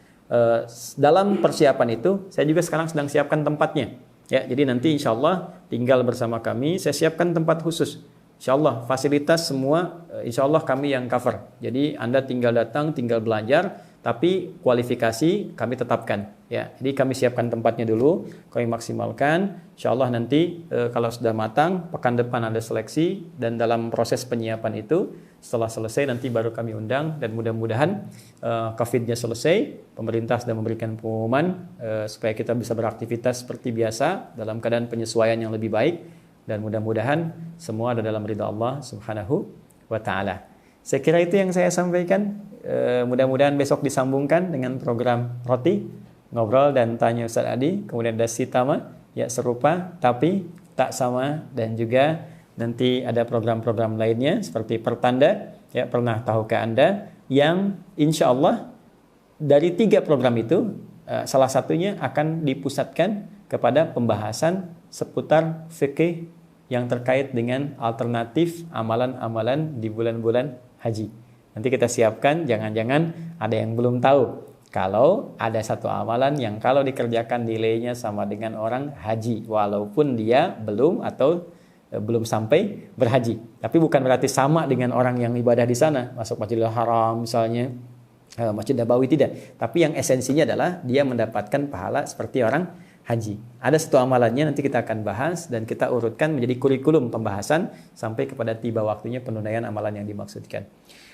Dalam persiapan itu, saya juga sekarang sedang siapkan tempatnya. Ya, jadi nanti insya Allah tinggal bersama kami. Saya siapkan tempat khusus. Insya Allah fasilitas semua, insya Allah kami yang cover. Jadi Anda tinggal datang, tinggal belajar. Tapi kualifikasi kami tetapkan, ya. Jadi kami siapkan tempatnya dulu, kami maksimalkan. Insya Allah nanti kalau sudah matang, pekan depan ada seleksi dan dalam proses penyiapan itu setelah selesai nanti baru kami undang dan mudah-mudahan COVID-nya selesai, pemerintah sudah memberikan pengumuman supaya kita bisa beraktivitas seperti biasa dalam keadaan penyesuaian yang lebih baik dan mudah-mudahan semua ada dalam ridha Allah Subhanahu wa taala. Saya kira itu yang saya sampaikan. Mudah-mudahan besok disambungkan dengan program Roti, Ngobrol dan Tanya Ustaz Adi. Kemudian ada Sitama, ya, serupa tapi tak sama. Dan juga nanti ada program-program lainnya seperti Pertanda, ya, pernah tahukah Anda, yang insya Allah dari 3 program itu salah satunya akan dipusatkan kepada pembahasan seputar fikih yang terkait dengan alternatif amalan-amalan di bulan-bulan haji. Nanti kita siapkan, jangan-jangan ada yang belum tahu. Kalau ada satu amalan yang kalau dikerjakan nilainya sama dengan orang haji, walaupun dia belum atau belum sampai berhaji. Tapi bukan berarti sama dengan orang yang ibadah di sana, masuk Masjidil Haram misalnya, Masjid Nabawi, tidak. Tapi yang esensinya adalah dia mendapatkan pahala seperti orang haji. Ada satu amalannya nanti kita akan bahas dan kita urutkan menjadi kurikulum pembahasan sampai kepada tiba waktunya penunaian amalan yang dimaksudkan.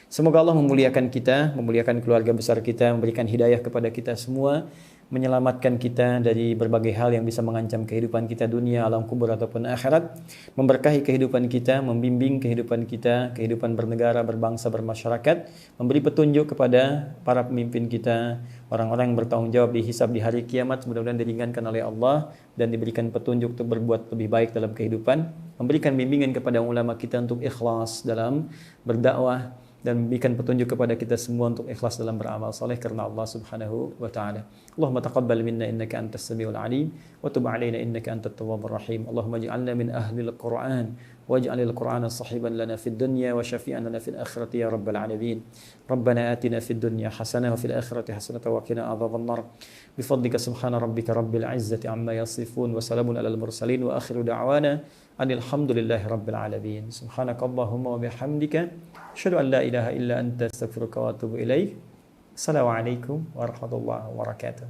Semoga Allah memuliakan kita, memuliakan keluarga besar kita, memberikan hidayah kepada kita semua, menyelamatkan kita dari berbagai hal yang bisa mengancam kehidupan kita dunia, alam kubur ataupun akhirat, memberkahi kehidupan kita, membimbing kehidupan kita, kehidupan bernegara, berbangsa, bermasyarakat, memberi petunjuk kepada para pemimpin kita, orang-orang yang bertanggung jawab dihisab di hari kiamat, mudah-mudahan diringankan oleh Allah dan diberikan petunjuk untuk berbuat lebih baik dalam kehidupan, memberikan bimbingan kepada ulama kita untuk ikhlas dalam berdakwah, dan memberikan petunjuk kepada kita semua untuk ikhlas dalam beramal saleh karena Allah Subhanahu wa taala. Allahumma taqabbal minna innaka antas samiul alim wa tub alaina innaka antat tawwabur rahim. Allahumma ij'alna min ahlil Qur'an waj'alil Qur'ana sahiban lana fid dunya wa syafi'an lana fil akhirati ya rabbal alamin. Rabbana atina fid dunya hasanah wa fil akhirati hasanah wa qina adzaban nar. Bifadlika subhana rabbika rabbil izzati amma yasifun wa salamun alal mursalin wa akhiru da'wana alhamdulillahi rabbil alamin. Subhanakallahumma wa bihamdika asyhadu an la ilaha illa anta astaghfiruka wa atubu ilaik. Assalamualaikum warahmatullahi wabarakatuh.